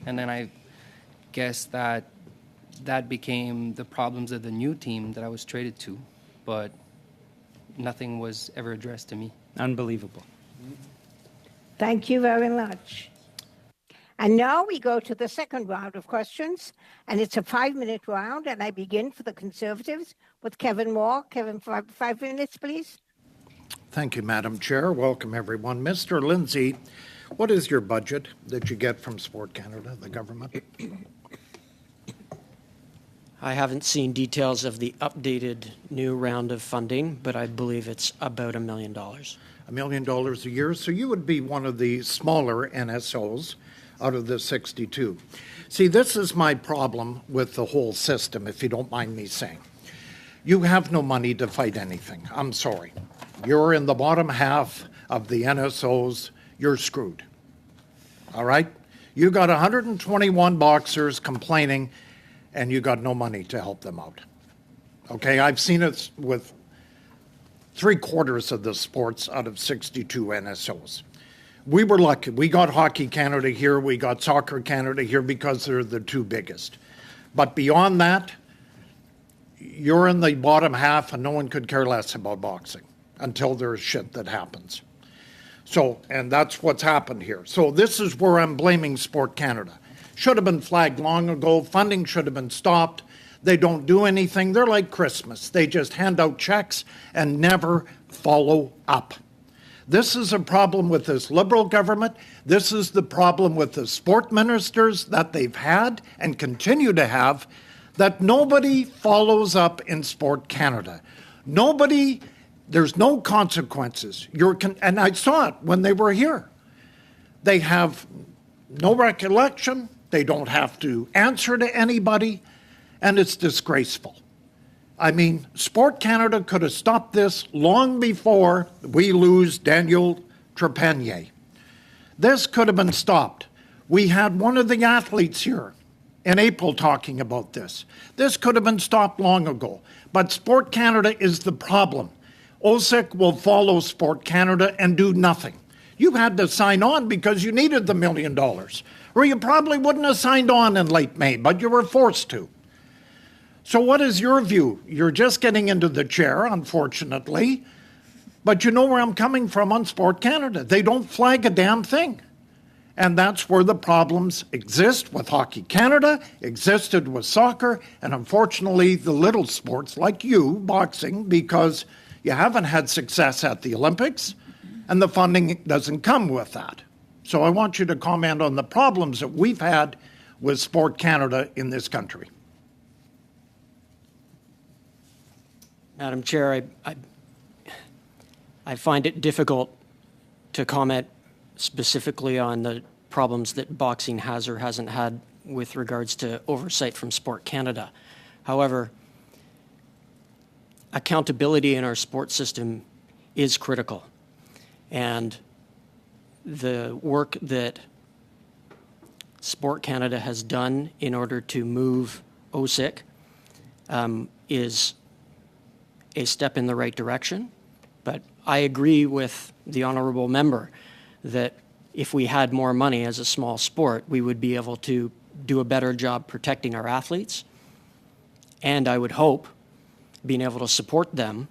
[SPEAKER 7] and then I guess that became the problems of the new team that I was traded to, but nothing was ever addressed to me.
[SPEAKER 11] Unbelievable.
[SPEAKER 2] Thank you very much. And now we go to the second round of questions, and it's a 5-minute round, and I begin for the Conservatives with Kevin Moore. Kevin, 5 minutes, please.
[SPEAKER 12] Thank you, Madam Chair. Welcome, everyone. Mr. Lindsay, what is your budget that you get from Sport Canada, the government?
[SPEAKER 8] I haven't seen details of the updated new round of funding, but I believe it's about $1 million.
[SPEAKER 12] $1 million a year. So you would be one of the smaller NSOs out of the 62. See, this is my problem with the whole system, if you don't mind me saying. You have no money to fight anything. I'm sorry. You're in the bottom half of the NSOs. You're screwed. All right? You got 121 boxers complaining, and you got no money to help them out. Okay? I've seen it with 3/4 of the sports out of 62 NSOs. We were lucky. We got Hockey Canada here. We got Soccer Canada here because they're the two biggest. But beyond that, you're in the bottom half, and no one could care less about boxing until there's shit that happens. So, and that's what's happened here. So this is where I'm blaming Sport Canada. Should have been flagged long ago. Funding should have been stopped. They don't do anything. They're like Christmas. They just hand out checks and never follow up. This is a problem with this Liberal government. This is the problem with the sport ministers that they've had and continue to have, that nobody follows up in Sport Canada. Nobody, there's no consequences. And I saw it when they were here. They have no recollection. They don't have to answer to anybody. And it's disgraceful. I mean, Sport Canada could have stopped this long before we lose Daniel Trepanier. This could have been stopped. We had one of the athletes here in April talking about this. This could have been stopped long ago. But Sport Canada is the problem. OSIC will follow Sport Canada and do nothing. You had to sign on because you needed the $1 million. Or you probably wouldn't have signed on in late May, but you were forced to. So what is your view? You're just getting into the chair, unfortunately, but you know where I'm coming from on Sport Canada. They don't flag a damn thing. And that's where the problems exist with Hockey Canada, existed with soccer, and unfortunately the little sports like you, boxing, because you haven't had success at the Olympics and the funding doesn't come with that. So I want you to comment on the problems that we've had with Sport Canada in this country.
[SPEAKER 8] Madam Chair, I find it difficult to comment specifically on the problems that boxing has or hasn't had with regards to oversight from Sport Canada. However, accountability in our sports system is critical. And the work that Sport Canada has done in order to move OSIC is a step in the right direction. But I agree with the honourable member that if we had more money as a small sport, we would be able to do a better job protecting our athletes. And I would hope being able to support them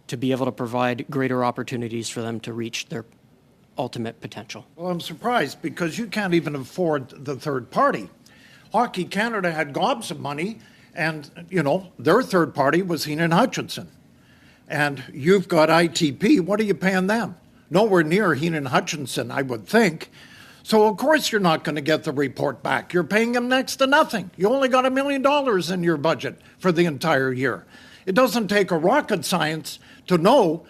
[SPEAKER 8] to be able to provide greater opportunities for them to reach their ultimate potential.
[SPEAKER 12] Well, I'm surprised because you can't even afford the third party. Hockey Canada had gobs of money and, you know, their third party was Heenan Hutchinson. And you've got ITP. What are you paying them? Nowhere near Heenan Hutchinson, I would think. So, of course, you're not going to get the report back. You're paying them next to nothing. You only got $1 million in your budget for the entire year. It doesn't take a rocket science to know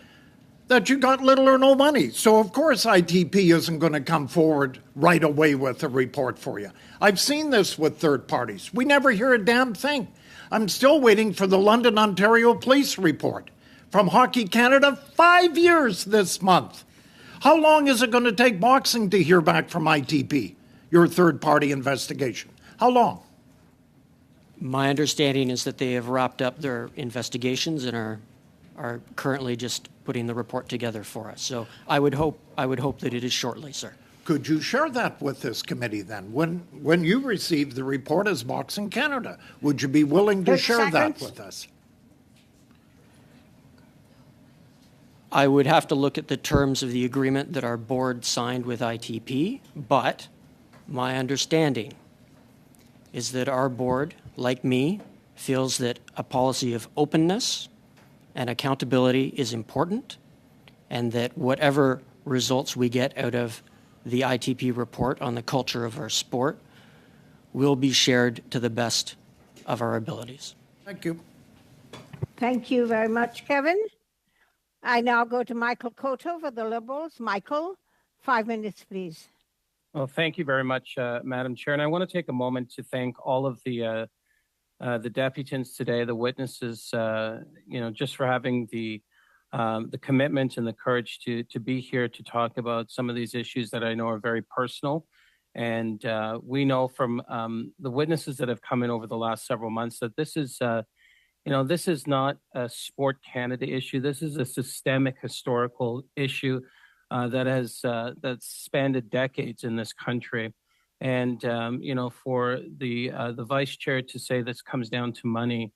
[SPEAKER 12] that you got little or no money. So, of course, ITP isn't going to come forward right away with a report for you. I've seen this with third parties. We never hear a damn thing. I'm still waiting for the London, Ontario police report from Hockey Canada, 5 years this month. How long is it going to take boxing to hear back from ITP, your third-party investigation? How long?
[SPEAKER 8] My understanding is that they have wrapped up their investigations and are currently just putting the report together for us. So I would hope that it is shortly, sir.
[SPEAKER 12] Could you share that with this committee then? When you receive the report as Boxing Canada, would you be willing to share that with us?
[SPEAKER 8] I would have to look at the terms of the agreement that our board signed with ITP, but my understanding is that our board, like me, feels that a policy of openness and accountability is important, and that whatever results we get out of the ITP report on the culture of our sport will be shared to the best of our abilities.
[SPEAKER 12] Thank you.
[SPEAKER 2] Thank you very much, Kevin. I now go to Michael Cotto for the Liberals. Michael, 5 minutes, please.
[SPEAKER 7] Well, thank you very much, Madam Chair. And I want to take a moment to thank all of the deputants today, the witnesses, just for having the commitment and the courage to be here to talk about some of these issues that I know are very personal. And we know from the witnesses that have come in over the last several months that this is this is not a Sport Canada issue. This is a systemic historical issue that's spanned decades in this country. And, for the vice chair to say this comes down to money,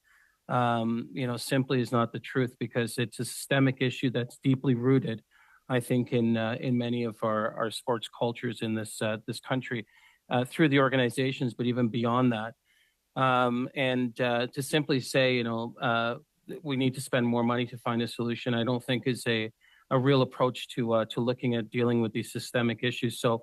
[SPEAKER 7] simply is not the truth, because it's a systemic issue that's deeply rooted, I think, in many of our sports cultures in this country through the organizations, but even beyond that. To simply say, we need to spend more money to find a solution, I don't think is a real approach to looking at dealing with these systemic issues. So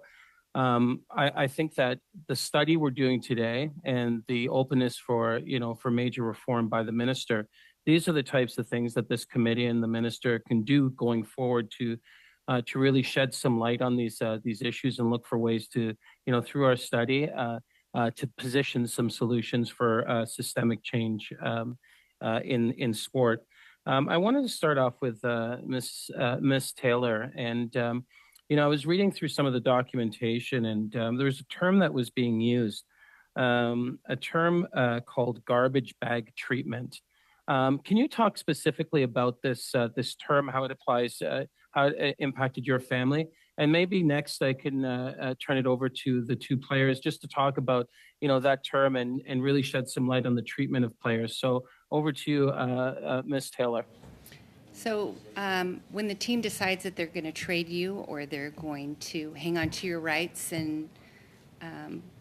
[SPEAKER 7] I think that the study we're doing today and the openness for major reform by the minister, these are the types of things that this committee and the minister can do going forward to really shed some light on these issues and look for ways to, through our study, to position some solutions for systemic change in sport. I wanted to start off with Ms. Taylor, and I was reading through some of the documentation, and there was a term that was being used, a term called garbage bag treatment. Can you talk specifically about this term, how it applies, how it impacted your family? And maybe next I can turn it over to the two players just to talk about, that term and really shed some light on the treatment of players. So over to you, Ms. Taylor.
[SPEAKER 5] So when the team decides that they're going to trade you or they're going to hang on to your rights and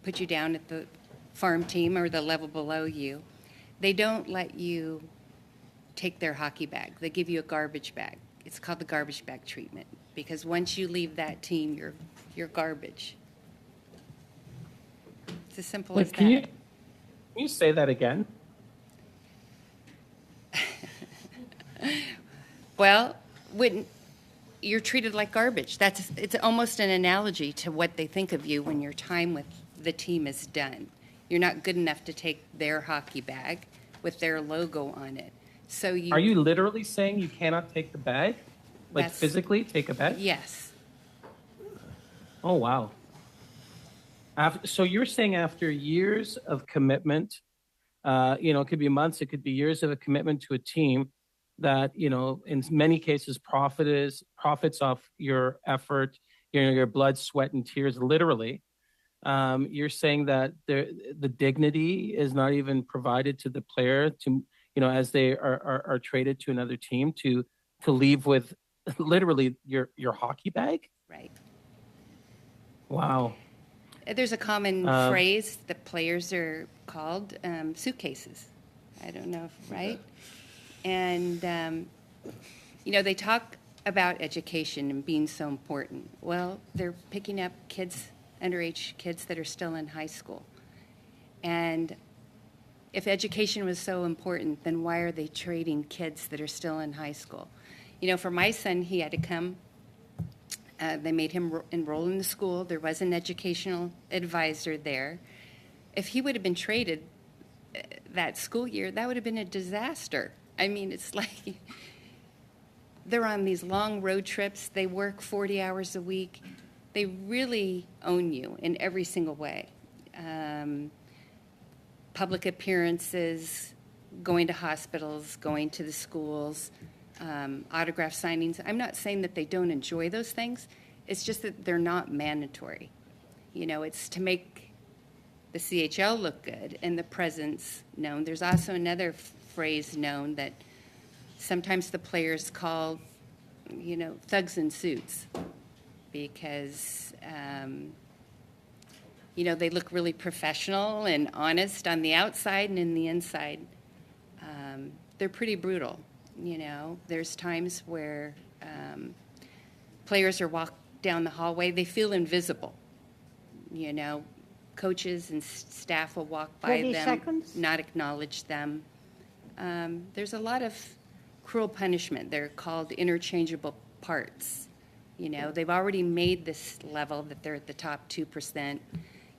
[SPEAKER 5] put you down at the farm team or the level below you, they don't let you take their hockey bag. They give you a garbage bag. It's called the garbage bag treatment because once you leave that team, you're garbage. It's as simple as that.
[SPEAKER 13] Can you say that again?
[SPEAKER 5] Well, when you're treated like garbage, it's almost an analogy to what they think of you when your time with the team is done. You're not good enough to take their hockey bag with their logo on it. So
[SPEAKER 13] Are you literally saying you cannot take the bag? Like physically take a bag?
[SPEAKER 5] Yes.
[SPEAKER 13] Oh, wow. So you're saying after years of commitment, it could be months, it could be years of a commitment to a team that, in many cases profits off your effort, your blood, sweat, and tears, literally. You're saying that the dignity is not even provided to the player to, as they are traded to another team to leave with literally your hockey bag?
[SPEAKER 5] Right.
[SPEAKER 13] Wow.
[SPEAKER 5] There's a common phrase that players are called suitcases. I don't know, right? And, they talk about education and being so important. Well, they're picking up underage kids that are still in high school. And if education was so important, then why are they trading kids that are still in high school? For my son, he had to come. They made him enroll in the school. There was an educational advisor there. If he would have been traded that school year, that would have been a disaster. I mean, it's like they're on these long road trips. They work 40 hours a week. They really own you in every single way. Public appearances, going to hospitals, going to the schools, autograph signings. I'm not saying that they don't enjoy those things. It's just that they're not mandatory. It's to make the CHL look good and the presence known. There's also another phrase known that sometimes the players call, thugs in suits because, they look really professional and honest on the outside, and in the inside, they're pretty brutal. There's times where players are walked down the hallway, they feel invisible. Coaches and staff will walk by
[SPEAKER 2] 30
[SPEAKER 5] them,
[SPEAKER 2] seconds.
[SPEAKER 5] Not acknowledge them. There's a lot of cruel punishment. They're called interchangeable parts. They've already made this level that they're at the top 2%.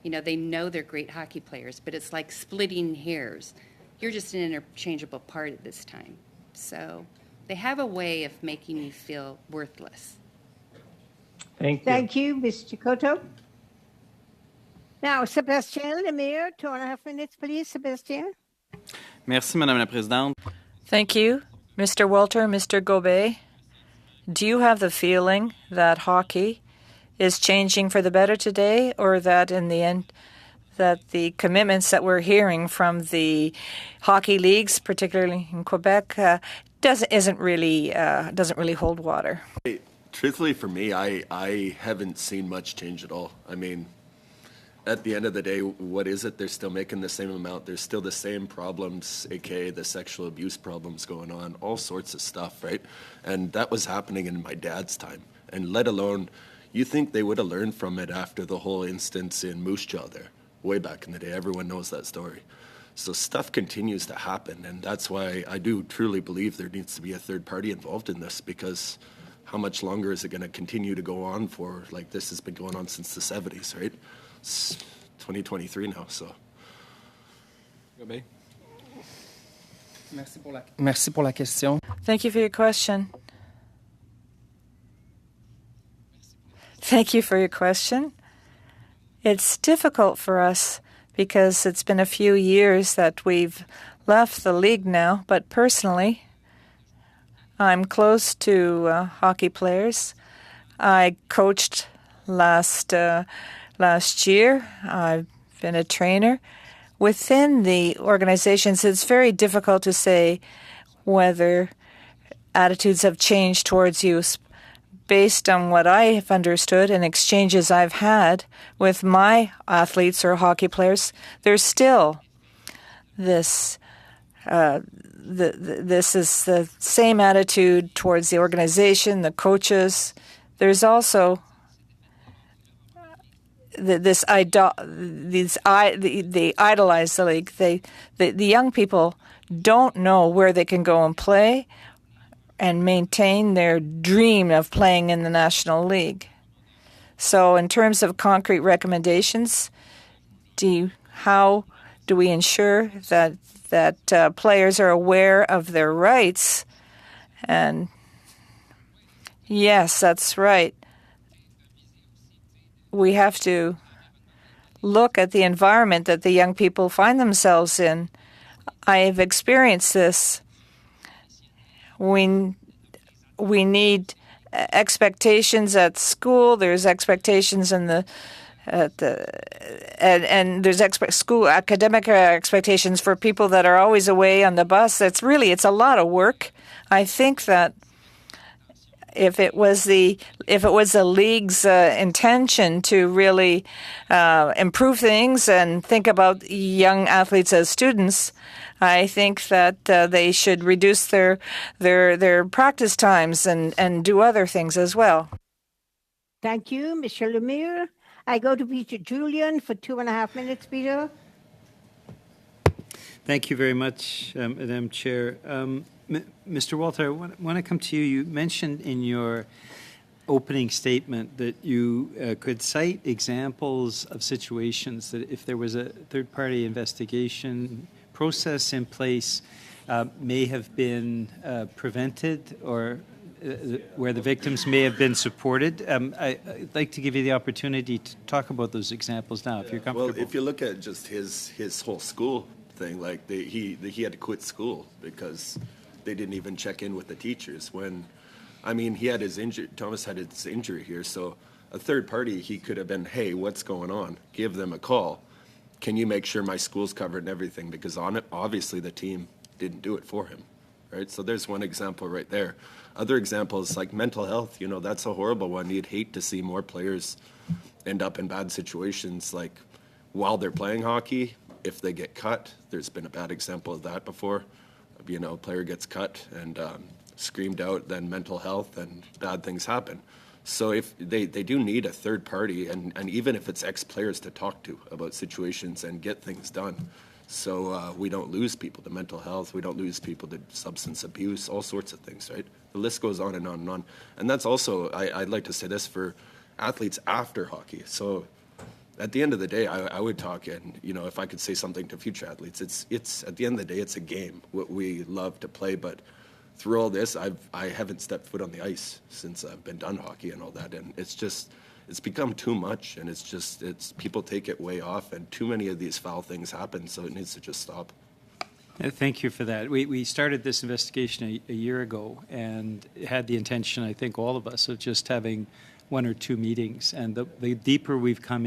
[SPEAKER 5] They know they're great hockey players, but it's like splitting hairs. You're just an interchangeable part at this time. So they have a way of making you feel worthless.
[SPEAKER 13] Thank you.
[SPEAKER 2] Thank you, Mr. Cotto. Now, Sébastien Lemire, 2.5 minutes, please, Sébastien.
[SPEAKER 14] Merci, Madame la Présidente.
[SPEAKER 1] Thank you, Mr. Walter, Mr. Gobet. Do you have the feeling that hockey is changing for the better today, or that in the end, that the commitments that we're hearing from the hockey leagues, particularly in Quebec, doesn't really hold water?
[SPEAKER 6] Truthfully, for me, I haven't seen much change at all. I mean, at the end of the day, what is it? They're still making the same amount. There's still the same problems, aka the sexual abuse problems going on, all sorts of stuff, right? And that was happening in my dad's time. And let alone, you think they would have learned from it after the whole instance in Moose Jaw there, way back in the day. Everyone knows that story. So stuff continues to happen, and that's why I do truly believe there needs to be a third party involved in this, because how much longer is it going to continue to go on for? Like, this has been going on since the 70s, right? It's 2023 now, so.
[SPEAKER 7] Merci pour la question.
[SPEAKER 1] Thank you for your question. Thank you for your question. It's difficult for us because it's been a few years that we've left the league now, but personally, I'm close to hockey players. I coached last year. I've been a trainer. Within the organizations, it's very difficult to say whether attitudes have changed towards youth. Based on what I have understood and exchanges I've had with my athletes or hockey players, there's still this this is the same attitude towards the organization, the coaches. There's also they idolize the league. The young people don't know where they can go and play and maintain their dream of playing in the National League. So in terms of concrete recommendations, how do we ensure that players are aware of their rights? And yes, that's right. We have to look at the environment that the young people find themselves in. I have experienced this. We need expectations at school. There's expectations in and there's school academic expectations for people that are always away on the bus. It's a lot of work. I think that if it was the league's intention to really improve things and think about young athletes as students, I think that they should reduce their practice times and do other things as well.
[SPEAKER 2] Thank you, Mr. Lemire. I go to Peter Julian for 2.5 minutes, Peter.
[SPEAKER 11] Thank you very much, Madam Chair. Mr. Walter, I want to come to you. You mentioned in your opening statement that you could cite examples of situations that if there was a third-party investigation process in place, may have been prevented or where the victims may have been supported. I'd like to give you the opportunity to talk about those examples now, if you're comfortable.
[SPEAKER 6] Well, if you look at just his whole school thing, like he had to quit school because they didn't even check in with the teachers. He had his injury. Thomas had his injury here, so a third party, he could have been, hey, what's going on? Give them a call. Can you make sure my school's covered and everything? Because obviously the team didn't do it for him, right? So there's one example right there. Other examples like mental health, that's a horrible one. You'd hate to see more players end up in bad situations, like while they're playing hockey, if they get cut. There's been a bad example of that before. A player gets cut and screamed out, then mental health and bad things happen. So if they do need a third party, and even if it's ex-players to talk to about situations and get things done, so we don't lose people to mental health, we don't lose people to substance abuse, all sorts of things, right? The list goes on and on and on. And that's also, I'd like to say this for athletes after hockey. So at the end of the day, I would talk, and if I could say something to future athletes, it's at the end of the day, it's a game. What we love to play, but through all this, I haven't stepped foot on the ice since I've been done hockey and all that, and it's become too much, and it's people take it way off, and too many of these foul things happen, so it needs to just stop.
[SPEAKER 11] Thank you for that. We started this investigation a year ago and had the intention, I think all of us, of just having one or two meetings. And the deeper we've come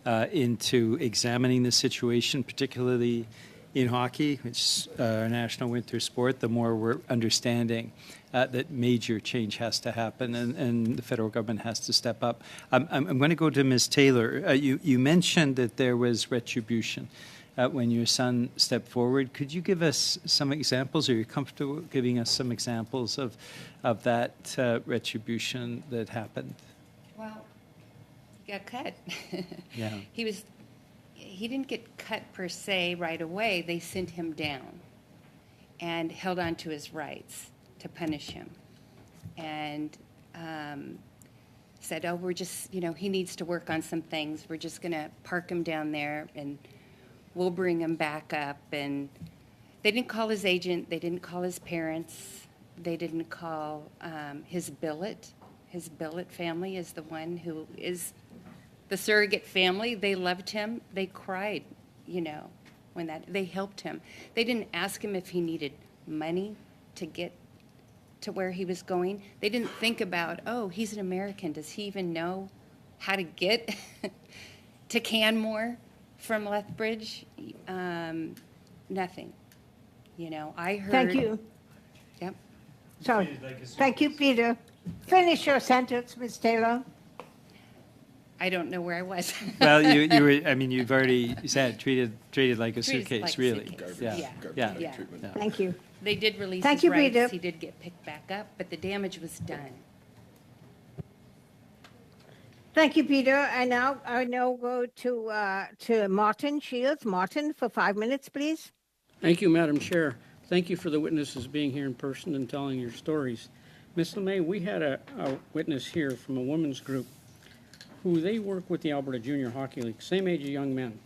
[SPEAKER 11] into examining the situation, particularly in hockey, which is our national winter sport, the more we're understanding that major change has to happen and the federal government has to step up. I'm going to go to Ms. Taylor. You mentioned that there was retribution when your son stepped forward. Could you give us some examples? Are you comfortable giving us some examples of that retribution that happened?
[SPEAKER 5] Well, he got cut.
[SPEAKER 11] Yeah.
[SPEAKER 5] He didn't get cut per se right away. They sent him down and held on to his rights to punish him and said, we're just, he needs to work on some things. We're just going to park him down there and we'll bring him back up. And they didn't call his agent. They didn't call his parents. They didn't call his billet. His billet family is the one who is the surrogate family. They loved him. They cried, when they helped him. They didn't ask him if he needed money to get to where he was going. They didn't think about, he's an American. Does he even know how to get to Canmore from Lethbridge? Nothing. I heard.
[SPEAKER 2] Thank you.
[SPEAKER 5] Yep.
[SPEAKER 2] Sorry. Thank you, Peter. Finish your sentence, Ms. Taylor.
[SPEAKER 5] I don't know where I was.
[SPEAKER 11] Well, you were, I mean, you've already said treated like a
[SPEAKER 5] Treated
[SPEAKER 11] suitcase,
[SPEAKER 5] like a
[SPEAKER 11] really.
[SPEAKER 5] suitcase.
[SPEAKER 11] Yeah.
[SPEAKER 5] Yeah.
[SPEAKER 11] Yeah.
[SPEAKER 2] Thank you.
[SPEAKER 5] They did release
[SPEAKER 2] Thank
[SPEAKER 5] his
[SPEAKER 2] you,
[SPEAKER 5] rights.
[SPEAKER 2] Peter.
[SPEAKER 5] He did get picked back up, but the damage was done.
[SPEAKER 2] Thank you, Peter. I now go to Martin Shields. Martin, for 5 minutes, please.
[SPEAKER 3] Thank you, Madam Chair. Thank you for the witnesses being here in person and telling your stories. Ms. LeMay, we had a witness here from a women's group who they work with the Alberta Junior Hockey League, same age of young men.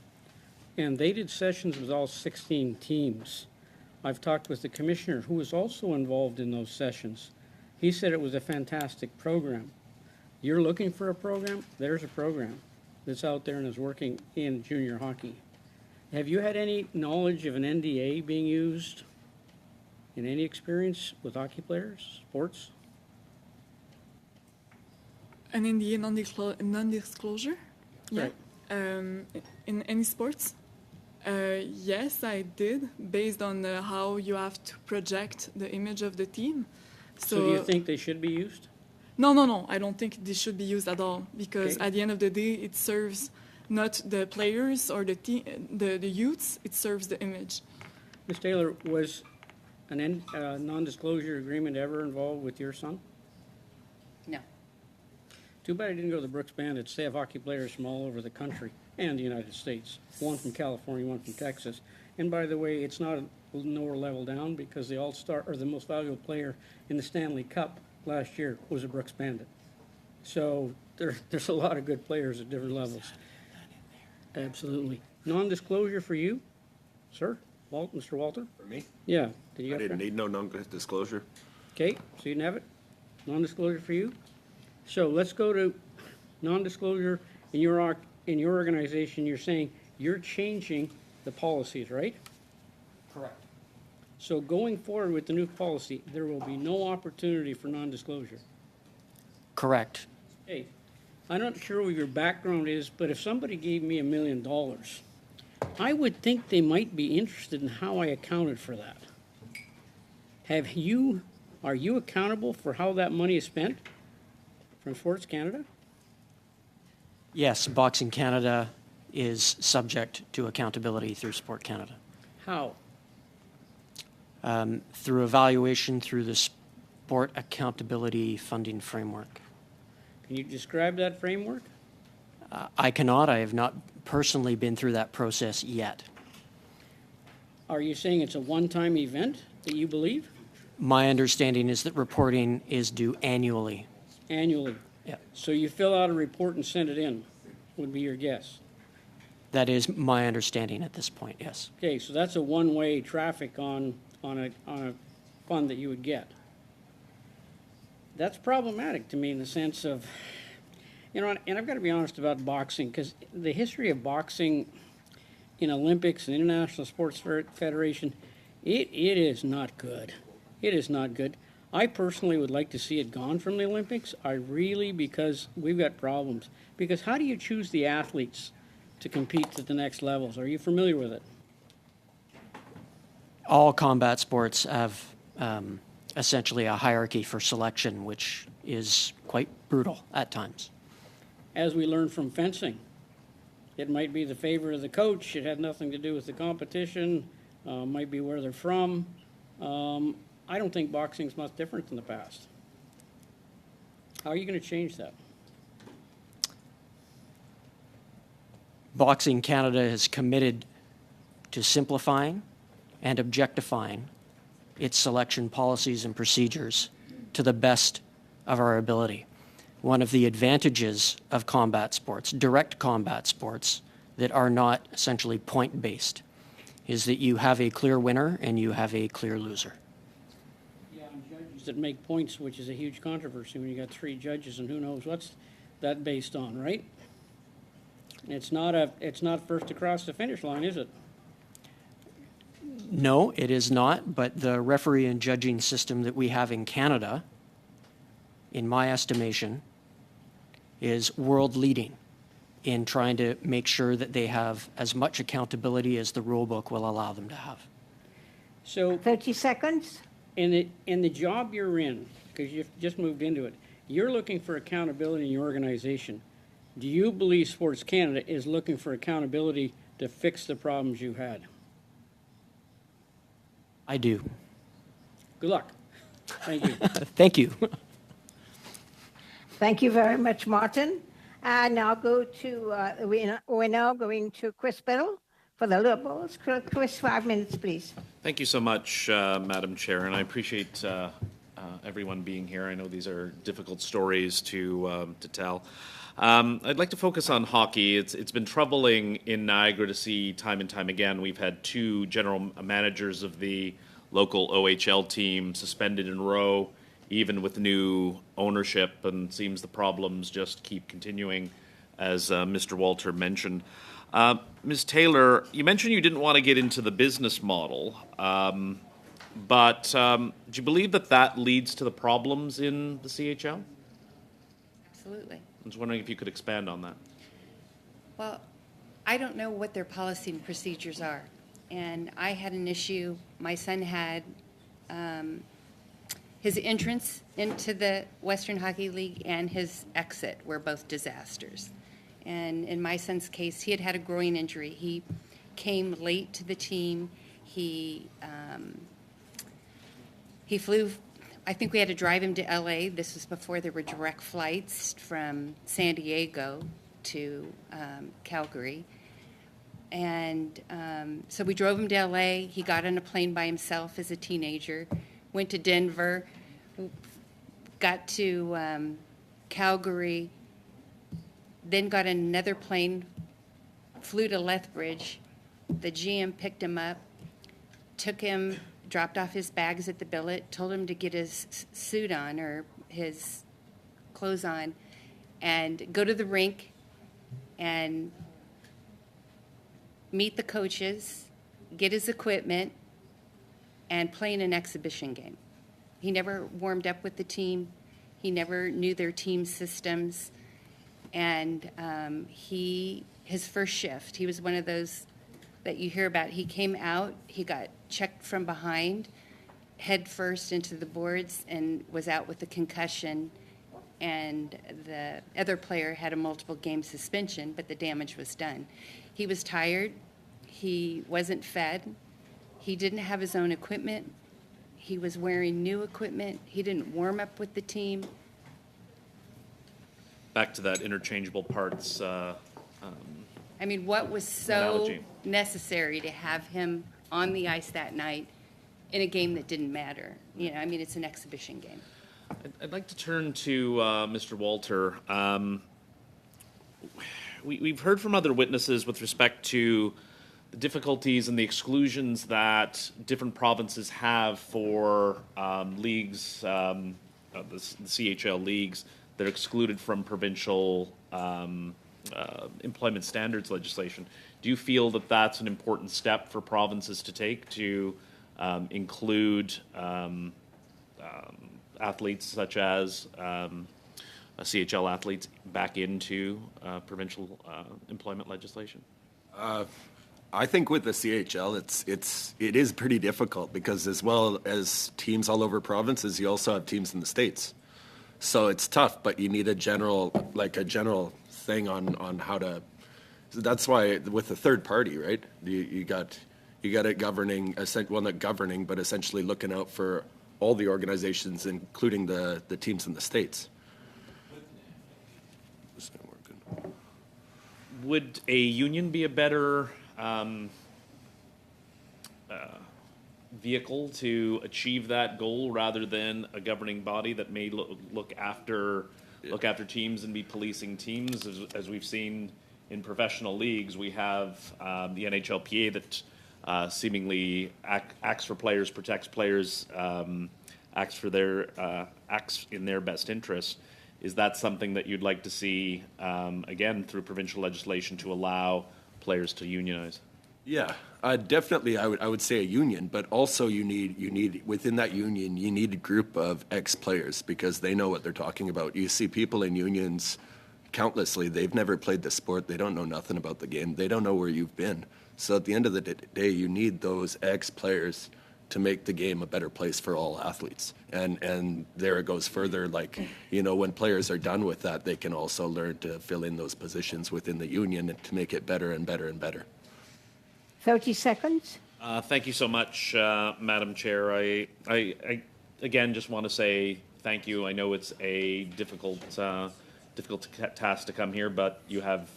[SPEAKER 3] And they did sessions with all 16 teams. I've talked with the commissioner who was also involved in those sessions. He said it was a fantastic program. You're looking for a program? There's a program that's out there and is working in junior hockey. Have you had any knowledge of an NDA being used in any experience with hockey players, sports?
[SPEAKER 15] An NDA non-disclosure? Yeah.
[SPEAKER 3] Right.
[SPEAKER 15] In any sports? Yes, I did, based on how you have to project the image of the team.
[SPEAKER 3] So do you think they should be used?
[SPEAKER 15] No. I don't think they should be used at all, because
[SPEAKER 3] Okay.
[SPEAKER 15] at the end of the day, it serves not the players or the youths, it serves the image.
[SPEAKER 3] Ms. Taylor, was a non-disclosure agreement ever involved with your son?
[SPEAKER 5] No.
[SPEAKER 3] Too bad he didn't go to the Brooks Bandits. They have hockey players from all over the country and the United States. One from California, one from Texas. And by the way, it's not a lower level down, because the all-star or the most valuable player in the Stanley Cup last year was a Brooks Bandit. So there's a lot of good players at different levels. Absolutely. Non-disclosure for you, sir? Mr. Walter?
[SPEAKER 6] For me?
[SPEAKER 3] Yeah. Did you
[SPEAKER 6] I didn't need no non-disclosure.
[SPEAKER 3] Okay, so you didn't have it? Non-disclosure for you? So let's go to non-disclosure in your organization. You're saying you're changing the policies, right?
[SPEAKER 8] Correct.
[SPEAKER 3] So going forward with the new policy, there will be no opportunity for non-disclosure.
[SPEAKER 8] Correct.
[SPEAKER 3] Hey, I'm not sure what your background is, but if somebody gave me $1 million, I would think they might be interested in how I accounted for that. Are you accountable for how that money is spent from Sports Canada?
[SPEAKER 8] Yes, Boxing Canada is subject to accountability through Sport Canada.
[SPEAKER 3] How?
[SPEAKER 8] Through evaluation through the Sport Accountability Funding Framework.
[SPEAKER 3] Can you describe that framework?
[SPEAKER 8] I cannot. I have not personally been through that process yet.
[SPEAKER 3] Are you saying it's a one-time event that you believe?
[SPEAKER 8] My understanding is that reporting is due annually.
[SPEAKER 3] Annually?
[SPEAKER 8] Yeah.
[SPEAKER 3] So you fill out a report and send it in, would be your guess?
[SPEAKER 8] That is my understanding at this point, yes.
[SPEAKER 3] Okay, so that's a one-way traffic on a fund that you would get. That's problematic to me in the sense of, and I've got to be honest about boxing, because the history of boxing in Olympics and International Sports Federation, it is not good. It is not good. I personally would like to see it gone from the Olympics. Because we've got problems. Because how do you choose the athletes to compete at the next levels? Are you familiar with it?
[SPEAKER 8] All combat sports have essentially a hierarchy for selection, which is quite brutal at times.
[SPEAKER 3] As we learned from fencing, it might be the favor of the coach. It had nothing to do with the competition. Might be where they're from. I don't think boxing's much different than the past. How are you going to change that?
[SPEAKER 8] Boxing Canada is committed to simplifying and objectifying its selection policies and procedures to the best of our ability. One of the advantages of combat sports, direct combat sports, that are not essentially point-based, is that you have a clear winner and you have a clear loser.
[SPEAKER 3] Yeah, and judges that make points, which is a huge controversy when you got 3 judges and who knows what's that based on, right? It's not first across the finish line, is it?
[SPEAKER 8] No, it is not, but the referee and judging system that we have in Canada, in my estimation, is world leading in trying to make sure that they have as much accountability as the rule book will allow them to have.
[SPEAKER 3] So
[SPEAKER 2] 30 seconds.
[SPEAKER 3] in the job you're in, because you've just moved into it, you're looking for accountability in your organization. Do you believe Sports Canada is looking for accountability to fix the problems you had?
[SPEAKER 8] I do.
[SPEAKER 3] Good luck. Thank you.
[SPEAKER 8] Thank you.
[SPEAKER 2] Thank you very much, Martin. And now we're now going to Chris Biddle for the Liberals. Chris, 5 minutes, please.
[SPEAKER 16] Thank you so much, Madam Chair, and I appreciate everyone being here. I know these are difficult stories to tell. I'd like to focus on hockey. It's been troubling in Niagara to see time and time again. We've had 2 general managers of the local OHL team suspended in a row, even with new ownership, and it seems the problems just keep continuing, as Mr. Walter mentioned. Ms. Taylor, you mentioned you didn't want to get into the business model, but do you believe that leads to the problems in the CHL?
[SPEAKER 5] Absolutely.
[SPEAKER 16] I was wondering if you could expand on that.
[SPEAKER 5] Well, I don't know what their policy and procedures are. And I had an issue. My son had his entrance into the Western Hockey League and his exit were both disasters. And in my son's case, he had a groin injury. He came late to the team. He flew. I think we had to drive him to LA. This was before there were direct flights from San Diego to Calgary. And so we drove him to LA. He got on a plane by himself as a teenager, went to Denver, got to Calgary, then got another plane, flew to Lethbridge. The GM picked him up, took him, dropped off his bags at the billet, told him to get his suit on or his clothes on and go to the rink and meet the coaches, get his equipment, and play in an exhibition game. He never warmed up with the team. He never knew their team systems. And his first shift, he was one of those that you hear about. He came out, he got checked from behind, head first into the boards, and was out with a concussion. And the other player had a multiple game suspension, but the damage was done. He was tired. He wasn't fed. He didn't have his own equipment. He was wearing new equipment. He didn't warm up with the team.
[SPEAKER 16] Back to that interchangeable parts.
[SPEAKER 5] I mean, what was so
[SPEAKER 16] analogy.
[SPEAKER 5] Necessary to have him on the ice that night in a game that didn't matter? You know, I mean, it's an exhibition game.
[SPEAKER 16] I'd like to turn to Mr. Walter. We've heard from other witnesses with respect to the difficulties and the exclusions that different provinces have for leagues, the CHL leagues, that are excluded from provincial employment standards legislation. Do you feel that that's an important step for provinces to take to include athletes such as CHL athletes back into provincial employment legislation?
[SPEAKER 6] I think with the CHL, it is pretty difficult because as well as teams all over provinces, you also have teams in the States. So it's tough, but you need a general thing on how to. That's why with the third party, right? You got it governing, well, not governing, but essentially looking out for all the organizations, including the teams in the States. This isn't working.
[SPEAKER 16] Would a union be a better vehicle to achieve that goal rather than a governing body that may look after teams and be policing teams? As we've seen in professional leagues, we have the NHLPA that seemingly acts for players, protects players, acts in their best interest. Is that something that you'd like to see again through provincial legislation to allow players to unionize?
[SPEAKER 6] Yeah, definitely. I would say a union, but also you need within that union you need a group of ex-players because they know what they're talking about. You see people in unions countlessly. They've never played the sport. They don't know nothing about the game. They don't know where you've been. So at the end of the day, you need those ex-players to make the game a better place for all athletes. And there it goes further, like, when players are done with that, they can also learn to fill in those positions within the union and to make it better and better and better.
[SPEAKER 2] 30 seconds.
[SPEAKER 16] Thank you so much, Madam Chair. I again just want to say thank you. I know it's a difficult task to come here, but you have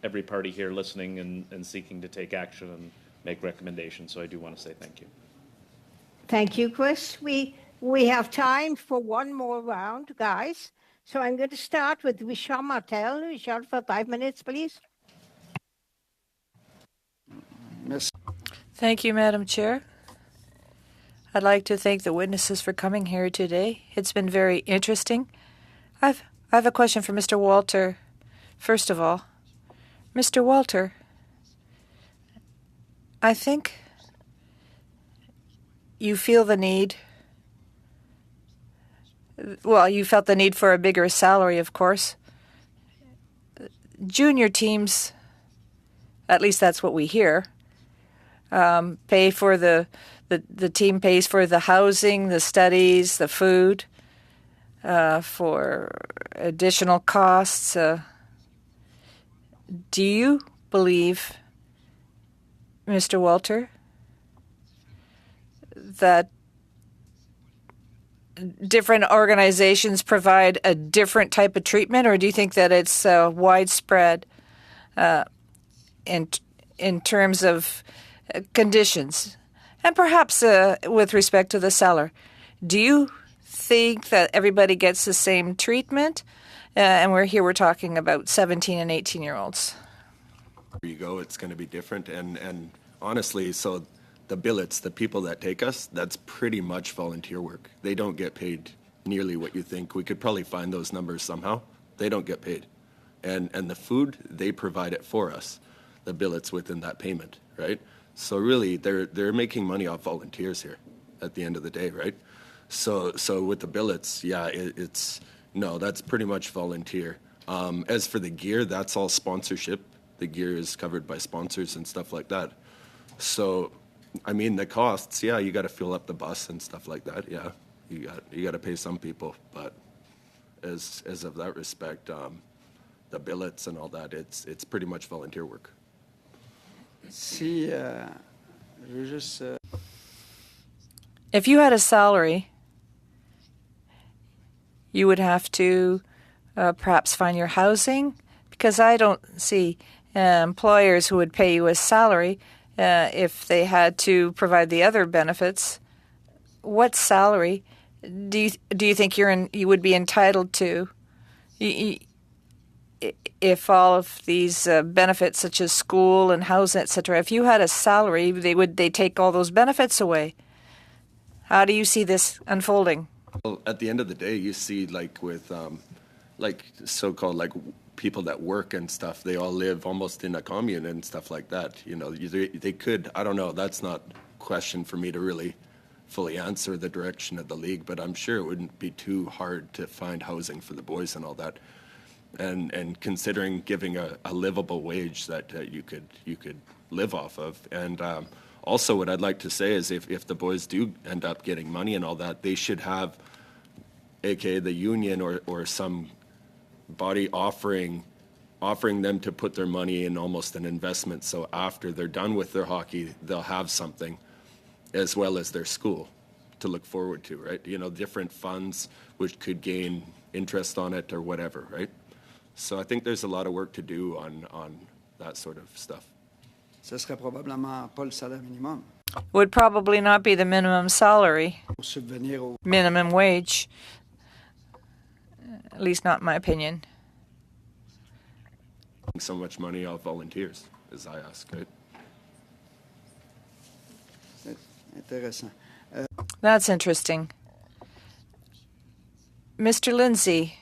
[SPEAKER 16] every party here listening and seeking to take action and make recommendations. So I do want to say thank you.
[SPEAKER 2] Thank you, Chris. We have time for one more round, guys. So I'm going to start with Vishal Martel. Vishal, for 5 minutes, please.
[SPEAKER 1] Thank you, Madam Chair. I'd like to thank the witnesses for coming here today. It's been very interesting. I have a question for Mr. Walter. First of all, Mr. Walter, I think you feel the need. Well, you felt the need for a bigger salary, of course. Junior teams, at least that's what we hear, pay for the team pays for the housing, the studies, the food, for additional costs. Do you believe, Mr. Walter, that different organizations provide a different type of treatment, or do you think that it's widespread in terms of conditions? And perhaps with respect to the seller, do you think that everybody gets the same treatment? And we're talking about 17 and 18-year-olds.
[SPEAKER 6] Where you go, it's going to be different. And honestly, so the billets, the people that take us, that's pretty much volunteer work. They don't get paid nearly what you think. We could probably find those numbers somehow. They don't get paid. And the food, they provide it for us, the billets within that payment, right? So really, they're making money off volunteers here at the end of the day, right? So with the billets, yeah, that's pretty much volunteer. As for the gear, that's all sponsorship. The gear is covered by sponsors and stuff like that. So, I mean, the costs, yeah, you got to fill up the bus and stuff like that. Yeah, you got to pay some people, but as of that respect, the billets and all that, it's pretty much volunteer work.
[SPEAKER 1] If you had a salary, you would have to perhaps find your housing, because I don't see employers who would pay you a salary if they had to provide the other benefits. What salary do you think you would be entitled to if all of these benefits such as school and housing, etc., if you had a salary, they take all those benefits away? How do you see this unfolding?
[SPEAKER 6] Well, at the end of the day, you see, like with so-called like people that work and stuff, they all live almost in a commune and stuff like that. They could, I don't know, that's not a question for me to really fully answer the direction of the league, but I'm sure it wouldn't be too hard to find housing for the boys and all that. And considering giving a livable wage that you could live off of. And also what I'd like to say is if the boys do end up getting money and all that, they should have, aka the union or some body offering them to put their money in almost an investment. So after they're done with their hockey, they'll have something as well as their school to look forward to, right? Different funds which could gain interest on it or whatever, right? So I think there's a lot of work to do on that sort of stuff.
[SPEAKER 17] Ce serait probablement pas le salaire minimum.
[SPEAKER 1] Would probably not be the minimum salary, minimum wage, at least not in my opinion.
[SPEAKER 6] So much money off volunteers, as I ask, right?
[SPEAKER 17] Intéressant.
[SPEAKER 1] That's interesting. Mr. Lindsay,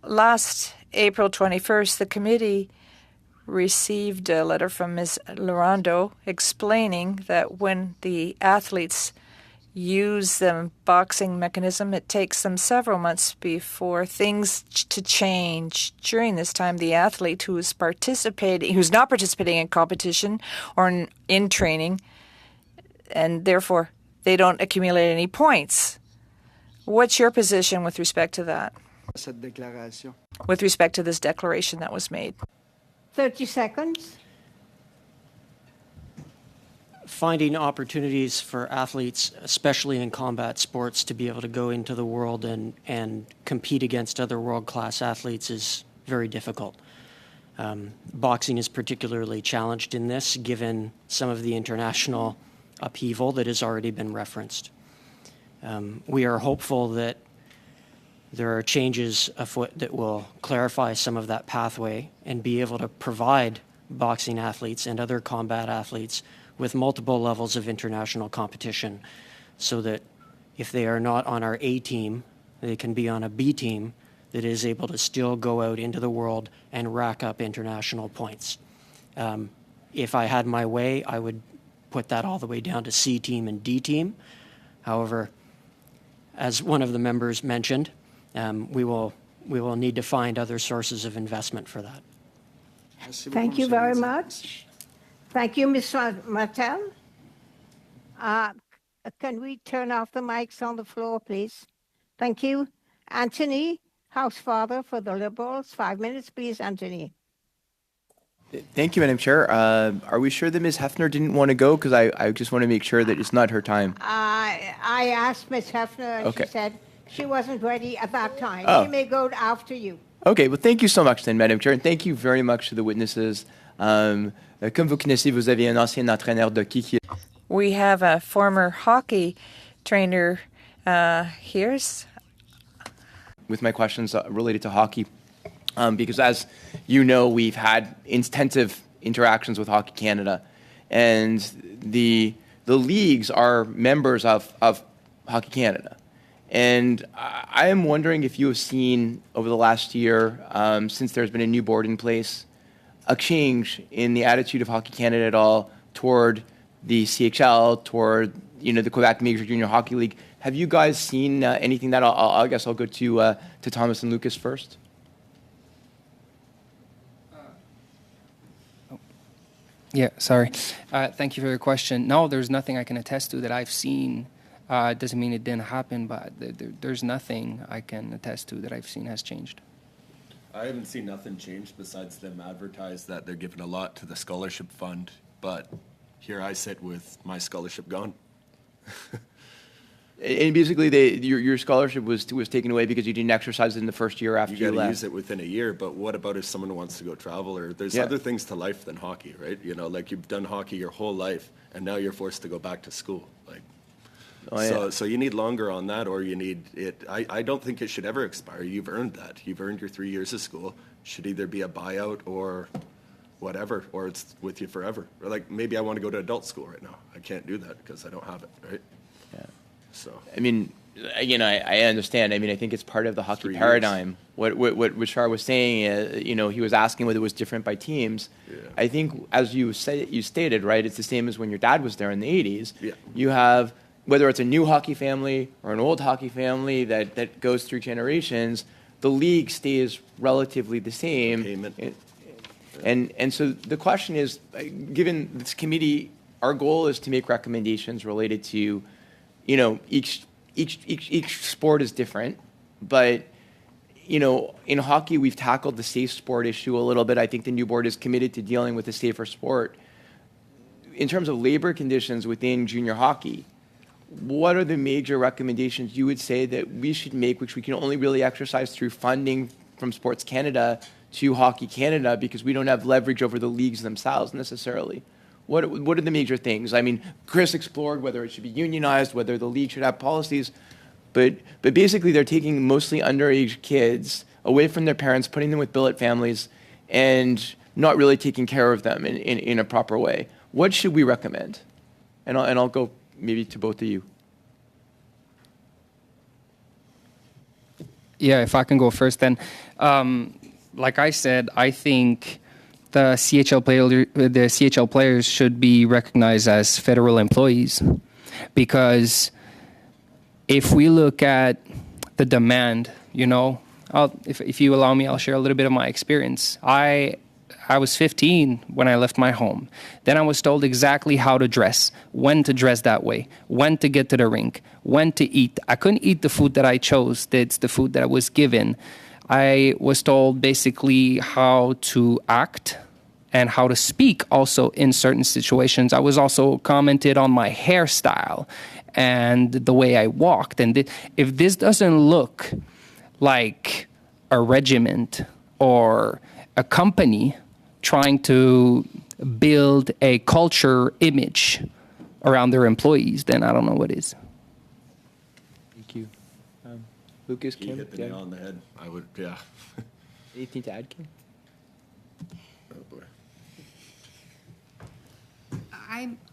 [SPEAKER 1] last April 21st, the committee received a letter from Ms. Laurando explaining that when the athletes use the boxing mechanism, it takes them several months before things to change. During this time, the athlete who's not participating in competition or in training and therefore they don't accumulate any points. What's your position with respect to that?
[SPEAKER 17] Cette déclaration.
[SPEAKER 1] With respect to this declaration that was made?
[SPEAKER 2] 30 seconds.
[SPEAKER 8] Finding opportunities for athletes, especially in combat sports, to be able to go into the world and compete against other world-class athletes is very difficult. Boxing is particularly challenged in this, given some of the international upheaval that has already been referenced. We are hopeful that there are changes afoot that will clarify some of that pathway and be able to provide boxing athletes and other combat athletes with multiple levels of international competition, so that if they are not on our A team, they can be on a B team that is able to still go out into the world and rack up international points. If I had my way, I would put that all the way down to C team and D team. However, as one of the members mentioned, we will need to find other sources of investment for that.
[SPEAKER 2] Thank you very much. Thank you, Ms. Martel. Can we turn off the mics on the floor, please? Thank you. Anthony, House Father for the Liberals. 5 minutes, please, Anthony.
[SPEAKER 18] Thank you, Madam Chair. Are we sure that Ms. Hefner didn't want to go? Because I just want to make sure that it's not her time.
[SPEAKER 2] I asked Ms. Hefner, and
[SPEAKER 18] Okay.
[SPEAKER 2] she said she wasn't ready at that time.
[SPEAKER 18] Oh.
[SPEAKER 2] She may go after you.
[SPEAKER 18] Okay, well, thank you so much then, Madam Chair, and thank you very much to the witnesses. Comme vous connaissez, vous avez un ancien entraîneur de hockey qui...
[SPEAKER 1] We have a former hockey trainer here.
[SPEAKER 18] With my questions related to hockey, because as you know, we've had intensive interactions with Hockey Canada, and the leagues are members of Hockey Canada. And I am wondering if you have seen over the last year, since there's been a new board in place, a change in the attitude of Hockey Canada at all toward the CHL, toward the Quebec Major Junior Hockey League. Have you guys seen anything that? I guess I'll go to Thomas and Lucas first.
[SPEAKER 7] Yeah, sorry. Thank you for your question. No, there's nothing I can attest to that I've seen. It doesn't mean it didn't happen, but there's nothing I can attest to that I've seen has changed.
[SPEAKER 6] I haven't seen nothing change besides them advertise that they're giving a lot to the scholarship fund, but here I sit with my scholarship gone.
[SPEAKER 18] And basically, your scholarship was taken away because you didn't exercise it in the first year after you left.
[SPEAKER 6] You got to use it within a year, but what about if someone wants to go travel? Or there's other things to life than hockey, right? Like you've done hockey your whole life, and now you're forced to go back to school. So you need longer on that, or you need it. I don't think it should ever expire. You've earned that. You've earned your 3 years of school. It should either be a buyout or whatever, or it's with you forever. Or like maybe I want to go to adult school right now. I can't do that because I don't have it, right?
[SPEAKER 18] Yeah.
[SPEAKER 6] So
[SPEAKER 18] I mean, I understand. I mean, I think it's part of the hockey paradigm. What Richard was saying, he was asking whether it was different by teams.
[SPEAKER 6] Yeah.
[SPEAKER 18] I think, as you stated, right, it's the same as when your dad was there in the 80s.
[SPEAKER 6] Yeah.
[SPEAKER 18] You have, whether it's a new hockey family or an old hockey family that goes through generations, the league stays relatively the same.
[SPEAKER 6] Payment.
[SPEAKER 18] And so the question is, given this committee, our goal is to make recommendations related to, each sport is different, but in hockey we've tackled the safe sport issue a little bit. I think the new board is committed to dealing with a safer sport. In terms of labor conditions within junior hockey, what are the major recommendations you would say that we should make, which we can only really exercise through funding from Sports Canada to Hockey Canada, because we don't have leverage over the leagues themselves necessarily? What are the major things? I mean, Chris explored whether it should be unionized, whether the league should have policies, but basically they're taking mostly underage kids away from their parents, putting them with billet families, and not really taking care of them in a proper way. What should we recommend? And I'll go maybe to both of you.
[SPEAKER 7] Yeah, if I can go first then. Like I said, I think the CHL players should be recognized as federal employees, because if we look at the demand, if you allow me, I'll share a little bit of my experience. I I was 15 when I left my home. Then I was told exactly how to dress, when to dress that way, when to get to the rink, when to eat. I couldn't eat the food that I chose. It's the food that I was given. I was told basically how to act and how to speak also in certain situations. I was also commented on my hairstyle and the way I walked. And if this doesn't look like a regiment or a company trying to build a culture image around their employees, then I don't know what is.
[SPEAKER 18] Thank you. Lucas,
[SPEAKER 6] You
[SPEAKER 18] Kim?
[SPEAKER 6] hit the nail on the head. I would, yeah.
[SPEAKER 18] Anything to add, Kim?
[SPEAKER 6] Oh, boy.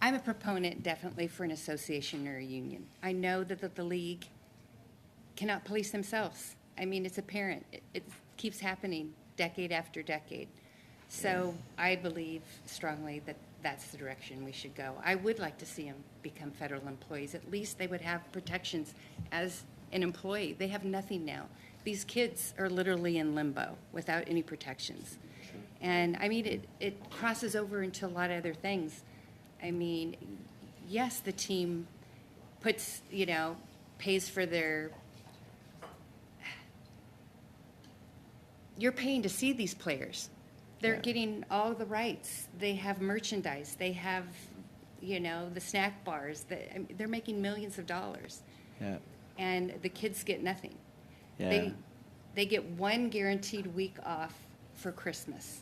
[SPEAKER 5] I'm a proponent definitely for an association or a union. I know that the league cannot police themselves. I mean, it's apparent. It keeps happening decade after decade. So I believe strongly that that's the direction we should go. I would like to see them become federal employees. At least they would have protections as an employee. They have nothing now. These kids are literally in limbo without any protections. And I mean, it crosses over into a lot of other things. I mean, yes, the team puts, pays for their, you're paying to see these players. They're getting all the rights. They have merchandise. They have, the snack bars. They're making millions of dollars.
[SPEAKER 18] Yeah.
[SPEAKER 5] And the kids get nothing.
[SPEAKER 18] Yeah.
[SPEAKER 5] They get one guaranteed week off for Christmas.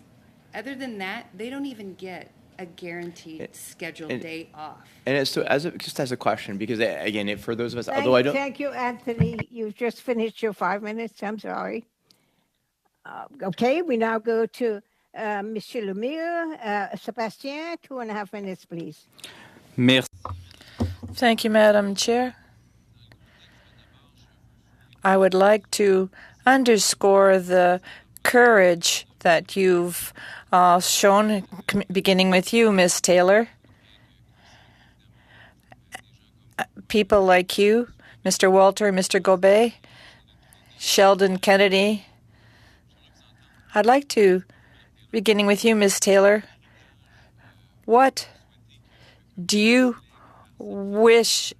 [SPEAKER 5] Other than that, they don't even get a guaranteed scheduled day off.
[SPEAKER 18] And so, just as a question, because again, for those of us, although I don't.
[SPEAKER 2] Thank you, Anthony. You've just finished your 5 minutes. I'm sorry. Okay, we now go to Monsieur Lemire. Sébastien, 2.5 minutes, please.
[SPEAKER 14] Merci.
[SPEAKER 1] Thank you, Madam Chair. I would like to underscore the courage that you've shown, beginning with you, Ms. Taylor. People like you, Mr. Walter, Mr. Gobet, Sheldon Kennedy. I'd like to, beginning with you, Ms. Taylor, what do you wish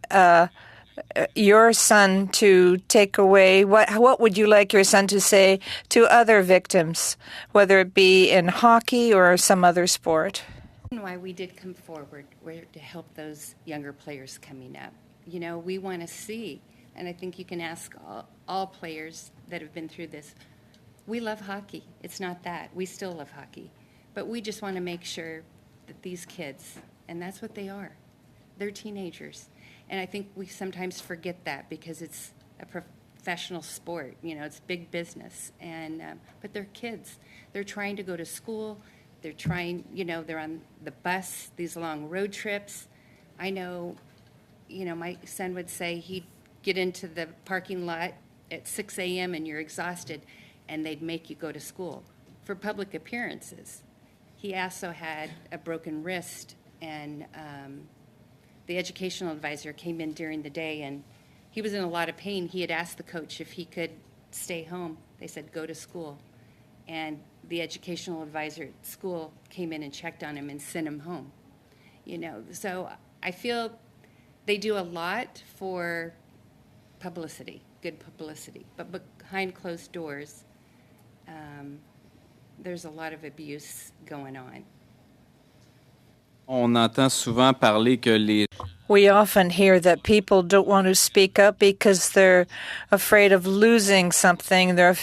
[SPEAKER 1] your son to take away? What would you like your son to say to other victims, whether it be in hockey or some other sport?
[SPEAKER 5] Why we did come forward were to help those younger players coming up. We want to see, and I think you can ask all players that have been through this. We love hockey. It's not that. We still love hockey. But we just want to make sure that these kids, and that's what they are, they're teenagers. And I think we sometimes forget that because it's a professional sport. It's big business. And but they're kids. They're trying to go to school. They're trying, they're on the bus, these long road trips. I know, my son would say he'd get into the parking lot at 6 a.m. and you're exhausted, and they'd make you go to school for public appearances. He also had a broken wrist, and the educational advisor came in during the day, and he was in a lot of pain. He had asked the coach if he could stay home. They said, go to school. And the educational advisor at school came in and checked on him and sent him home. So I feel they do a lot for publicity, good publicity. But behind closed doors, there's a lot of abuse going on.
[SPEAKER 14] On entend souvent parler que les
[SPEAKER 1] We often hear that people don't want to speak up because they're afraid of losing something. They're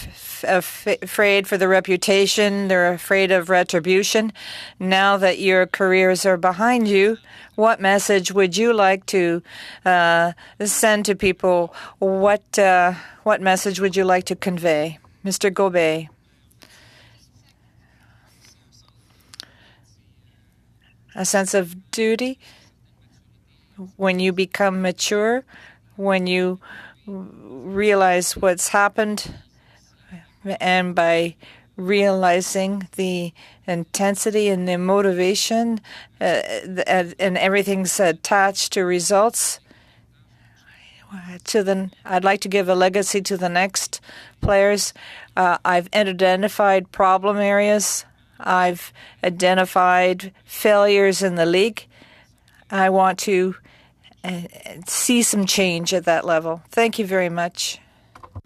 [SPEAKER 1] afraid for the reputation. They're afraid of retribution. Now that your careers are behind you, what message would you like to send to people? What message would you like to convey? Mr. Gobet. A sense of duty. When you become mature, when you realize what's happened, and by realizing the intensity and the motivation and everything's attached to results, I'd like to give a legacy to the next players. I've identified problem areas. I've identified failures in the league. I want to see some change at that level. Thank you very much.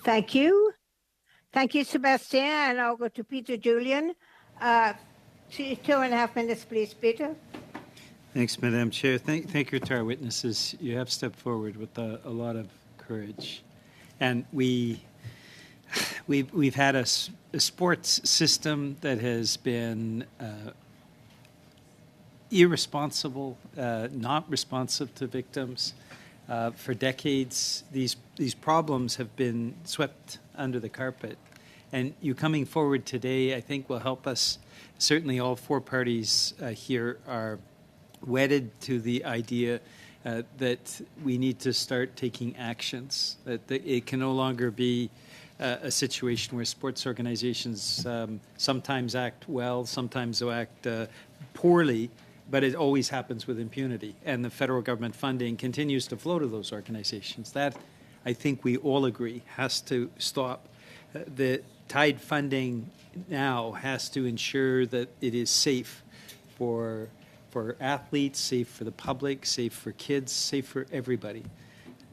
[SPEAKER 2] Thank you. Thank you, Sebastian. And I'll go to Peter Julian. 2.5 minutes, please, Peter.
[SPEAKER 11] Thanks, Madam Chair. Thank you to our witnesses. You have stepped forward with a lot of courage. And we've had a sports system that has been irresponsible, not responsive to victims. For decades, these problems have been swept under the carpet. And you coming forward today, I think, will help us. Certainly all four parties here are wedded to the idea that we need to start taking actions, that it can no longer be a situation where sports organizations sometimes act well, sometimes act poorly, but it always happens with impunity. And the federal government funding continues to flow to those organizations. That, I think we all agree, has to stop. The tide funding now has to ensure that it is safe for athletes, safe for the public, safe for kids, safe for everybody.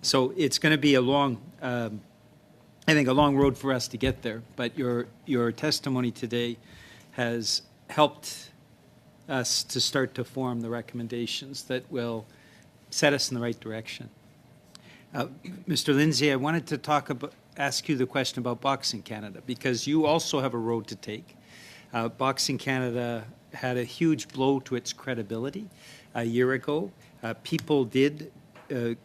[SPEAKER 11] So it's going to be a long road for us to get there. But your testimony today has helped us to start to form the recommendations that will set us in the right direction. Mr. Lindsay, I wanted to ask you the question about Boxing Canada, because you also have a road to take. Boxing Canada had a huge blow to its credibility a year ago. People did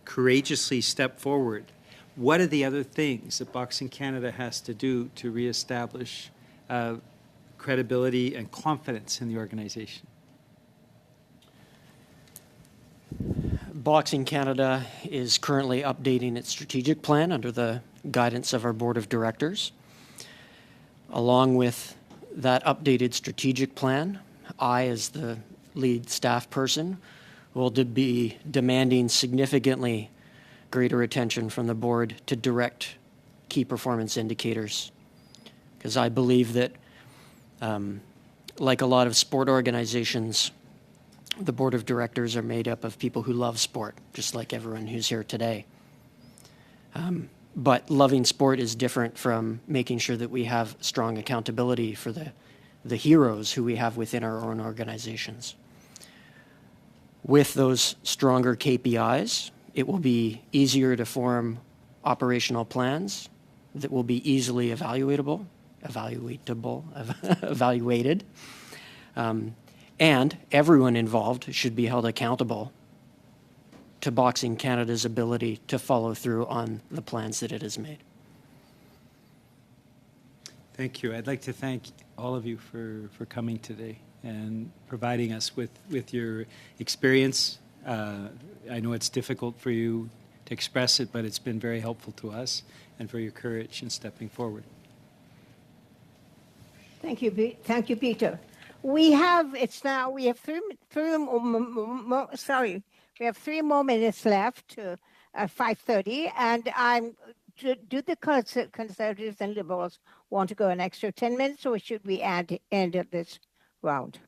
[SPEAKER 11] courageously step forward. What are the other things that Boxing Canada has to do to reestablish credibility and confidence in the organization?
[SPEAKER 8] Boxing Canada is currently updating its strategic plan under the guidance of our board of directors. Along with that updated strategic plan, I, as the lead staff person, will be demanding significantly greater attention from the board to direct key performance indicators. Because I believe that, like a lot of sport organizations, the board of directors are made up of people who love sport, just like everyone who's here today. But loving sport is different from making sure that we have strong accountability for the heroes who we have within our own organizations. With those stronger KPIs, it will be easier to form operational plans that will be easily evaluated, and everyone involved should be held accountable to Boxing Canada's ability to follow through on the plans that it has made.
[SPEAKER 11] Thank you. I'd like to thank all of you for coming today and providing us with your experience. I know it's difficult for you to express it, but it's been very helpful to us, and for your courage in stepping forward.
[SPEAKER 2] Thank you, Peter. We have 3 more minutes left to 5:30, and do the Conservatives and Liberals want to go an extra 10 minutes, or should we end at this round?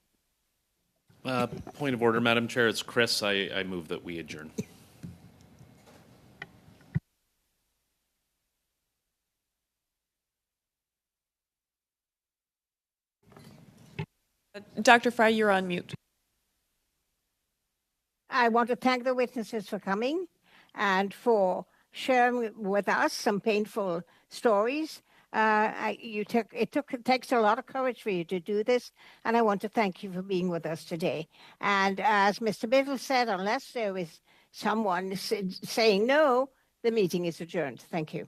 [SPEAKER 16] Point of order, Madam Chair. It's Chris. I move that we adjourn.
[SPEAKER 4] Dr. Fry, you're on mute.
[SPEAKER 2] I want to thank the witnesses for coming and for sharing with us some painful stories. It takes a lot of courage for you to do this, and I want to thank you for being with us today. And as Mr. Biddle said, unless there is someone saying no, the meeting is adjourned. Thank you.